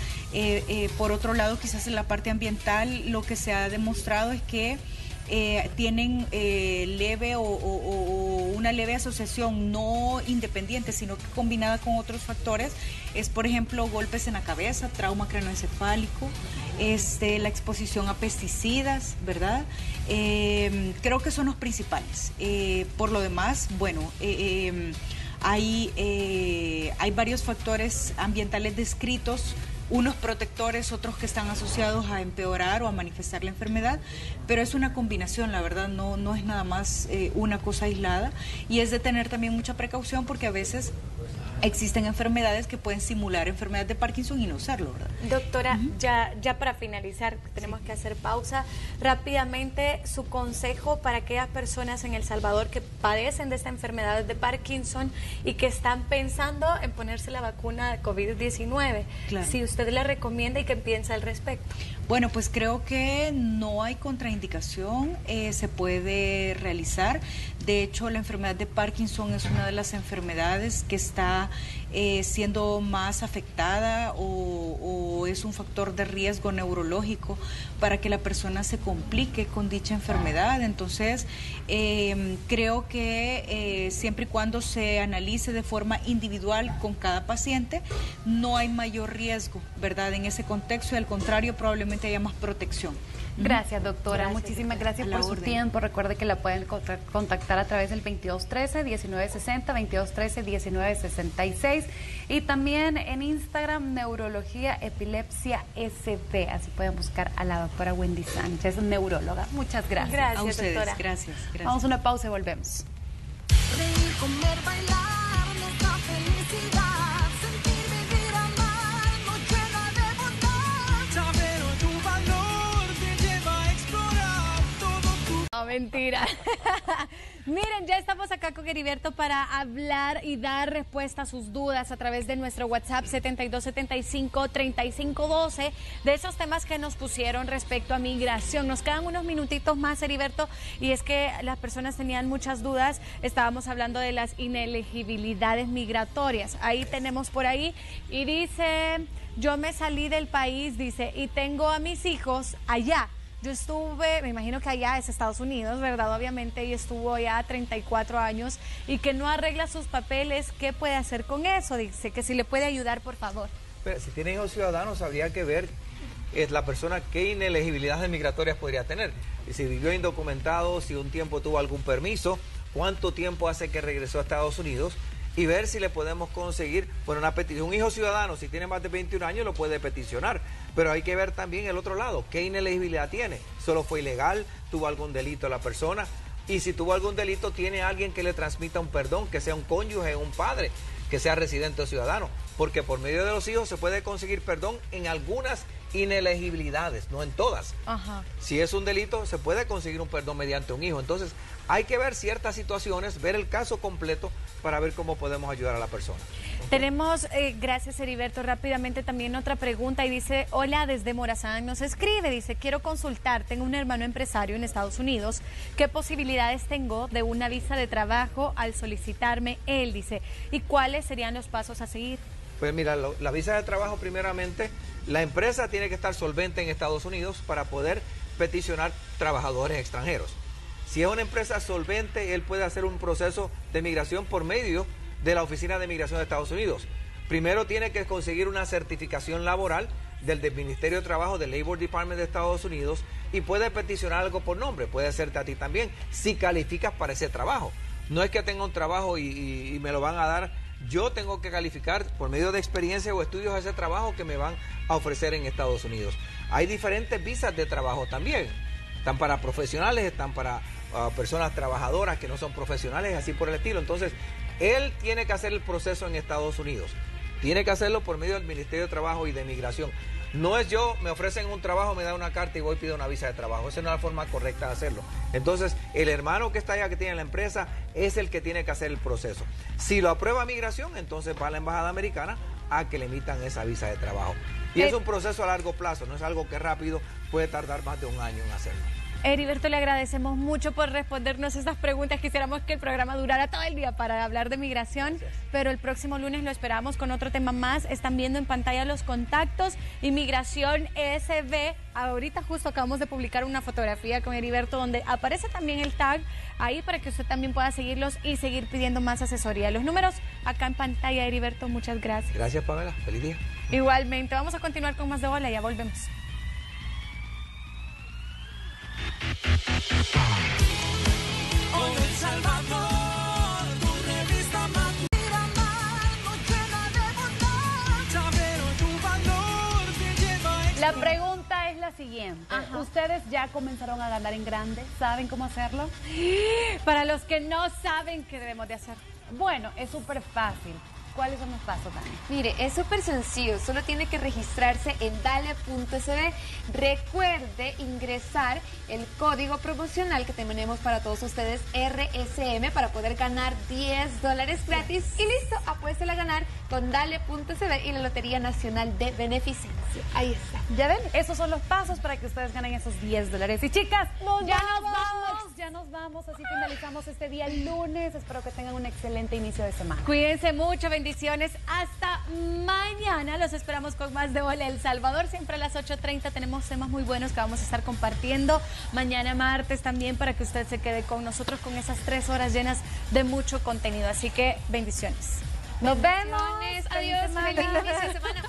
Por otro lado, quizás en la parte ambiental lo que se ha demostrado es que tienen leve o una leve asociación, no independiente, sino que combinada con otros factores, es por ejemplo golpes en la cabeza, trauma craneoencefálico, la exposición a pesticidas, ¿verdad? Creo que son los principales. Por lo demás, bueno, hay varios factores ambientales descritos, unos protectores, otros que están asociados a empeorar o a manifestar la enfermedad, pero es una combinación, la verdad, no es nada más una cosa aislada, y es de tener también mucha precaución, porque a veces existen enfermedades que pueden simular enfermedades de Parkinson y no serlo, ¿verdad? Doctora, ya para finalizar, tenemos que hacer pausa. Rápidamente, su consejo para aquellas personas en El Salvador que padecen de esta enfermedad de Parkinson y que están pensando en ponerse la vacuna de COVID-19. Claro. Si usted le recomienda y qué piensa al respecto. Bueno, pues creo que no hay contraindicación, se puede realizar. De hecho, la enfermedad de Parkinson es una de las enfermedades que está siendo más afectada o es un factor de riesgo neurológico para que la persona se complique con dicha enfermedad. Entonces, creo que siempre y cuando se analice de forma individual con cada paciente, no hay mayor riesgo, ¿verdad? En ese contexto, y al contrario, probablemente haya más protección. Gracias, doctora. Gracias. Muchísimas gracias A la por su orden. tiempo. Recuerde que la pueden contactar a través del 2213-1960, 2213-1966, y también en Instagram, Neurología Epilepsia SB. Así pueden buscar a la doctora Wendy Sánchez, neuróloga. Muchas gracias. Gracias, A ustedes, doctora. gracias. Vamos a una pausa y volvemos. Reír, comer, bailar, nuestra felicidad, sentir, vivir, amar, nos llena de bondad. Saber tu valor te lleva a explorar todo tu... No, mentira. Miren, ya estamos acá con Heriberto para hablar y dar respuesta a sus dudas a través de nuestro WhatsApp 7275-3512, de esos temas que nos pusieron respecto a migración. Nos quedan unos minutitos más, Heriberto, y es que las personas tenían muchas dudas. Estábamos hablando de las inelegibilidades migratorias. Ahí tenemos por ahí, y dice, yo me salí del país, dice, y tengo a mis hijos allá. Yo estuve, me imagino que allá es Estados Unidos, ¿verdad? Obviamente, y estuvo ya 34 años y que no arregla sus papeles. ¿Qué puede hacer con eso? Dice que si le puede ayudar, por favor. Pero si tiene hijos ciudadanos, habría que ver la persona qué inelegibilidades migratorias podría tener. Y si vivió indocumentado, si un tiempo tuvo algún permiso, cuánto tiempo hace que regresó a Estados Unidos, y ver si le podemos conseguir, bueno, una petición. Un hijo ciudadano, si tiene más de 21 años, lo puede peticionar, pero hay que ver también el otro lado, qué inelegibilidad tiene. ¿Solo fue ilegal? ¿Tuvo algún delito la persona? Y si tuvo algún delito, ¿tiene alguien que le transmita un perdón, que sea un cónyuge, un padre, que sea residente o ciudadano? Porque por medio de los hijos se puede conseguir perdón en algunas inelegibilidades, no en todas. Ajá. Si es un delito, se puede conseguir un perdón mediante un hijo. Entonces, hay que ver ciertas situaciones, ver el caso completo para ver cómo podemos ayudar a la persona. Tenemos, gracias Heriberto, rápidamente también otra pregunta, y dice, hola, desde Morazán nos escribe, dice, quiero consultar, tengo un hermano empresario en Estados Unidos, ¿qué posibilidades tengo de una visa de trabajo al solicitarme él? Dice, ¿y cuáles serían los pasos a seguir? Pues mira, la visa de trabajo, primeramente, la empresa tiene que estar solvente en Estados Unidos para poder peticionar trabajadores extranjeros. Si es una empresa solvente, él puede hacer un proceso de migración por medio de la Oficina de Migración de Estados Unidos. Primero tiene que conseguir una certificación laboral del Ministerio de Trabajo, del Labor Department de Estados Unidos, y puede peticionar algo por nombre, puede hacerte a ti también, si calificas para ese trabajo. No es que tenga un trabajo y me lo van a dar, yo tengo que calificar por medio de experiencia o estudios ese trabajo que me van a ofrecer en Estados Unidos. Hay diferentes visas de trabajo también, están para profesionales, están para personas trabajadoras que no son profesionales, así por el estilo. Entonces, él tiene que hacer el proceso en Estados Unidos. Tiene que hacerlo por medio del Ministerio de Trabajo y de Migración. No es yo, me ofrecen un trabajo, me dan una carta y voy y pido una visa de trabajo. Esa no es la forma correcta de hacerlo. Entonces, el hermano que está allá, que tiene la empresa, es el que tiene que hacer el proceso. Si lo aprueba Migración, entonces va a la Embajada Americana a que le emitan esa visa de trabajo. Y es un proceso a largo plazo, no es algo que es rápido, puede tardar más de un año en hacerlo. Heriberto, le agradecemos mucho por respondernos estas preguntas. Quisiéramos que el programa durara todo el día para hablar de migración, pero el próximo lunes lo esperamos con otro tema más. Están viendo en pantalla los contactos. Inmigración ESB. Ahorita justo acabamos de publicar una fotografía con Heriberto donde aparece también el tag ahí para que usted también pueda seguirlos y seguir pidiendo más asesoría. Los números acá en pantalla, Heriberto, muchas gracias. Gracias, Pamela. Feliz día. Igualmente, vamos a continuar con más de Hola, ya volvemos. Hoy El Salvador, tu revista matutina, mano llena de bondad. Saber hoy tu valor te lleva a La pregunta es la siguiente. ¿Ustedes ya comenzaron a ganar en grande? ¿Saben cómo hacerlo? Para los que no saben qué debemos de hacer. Bueno, es súper fácil. ¿Cuáles son los pasos, Dani? Mire, es súper sencillo, solo tiene que registrarse en dale.sb. Recuerde ingresar el código promocional que tenemos para todos ustedes, RSM, para poder ganar $10 gratis. Y listo, apuéstela a ganar con dale.sb y la Lotería Nacional de Beneficencia. Ahí está. ¿Ya ven? Esos son los pasos para que ustedes ganen esos $10. Y chicas, ya nos vamos. Así finalizamos este día el lunes. Espero que tengan un excelente inicio de semana. Cuídense mucho, bendiciones. Hasta mañana. Los esperamos con más de Hola El Salvador. Siempre a las 8:30 tenemos temas muy buenos que vamos a estar compartiendo. Mañana martes también para que usted se quede con nosotros con esas 3 horas llenas de mucho contenido. Así que bendiciones. Nos vemos. Adiós. Feliz inicio de semana.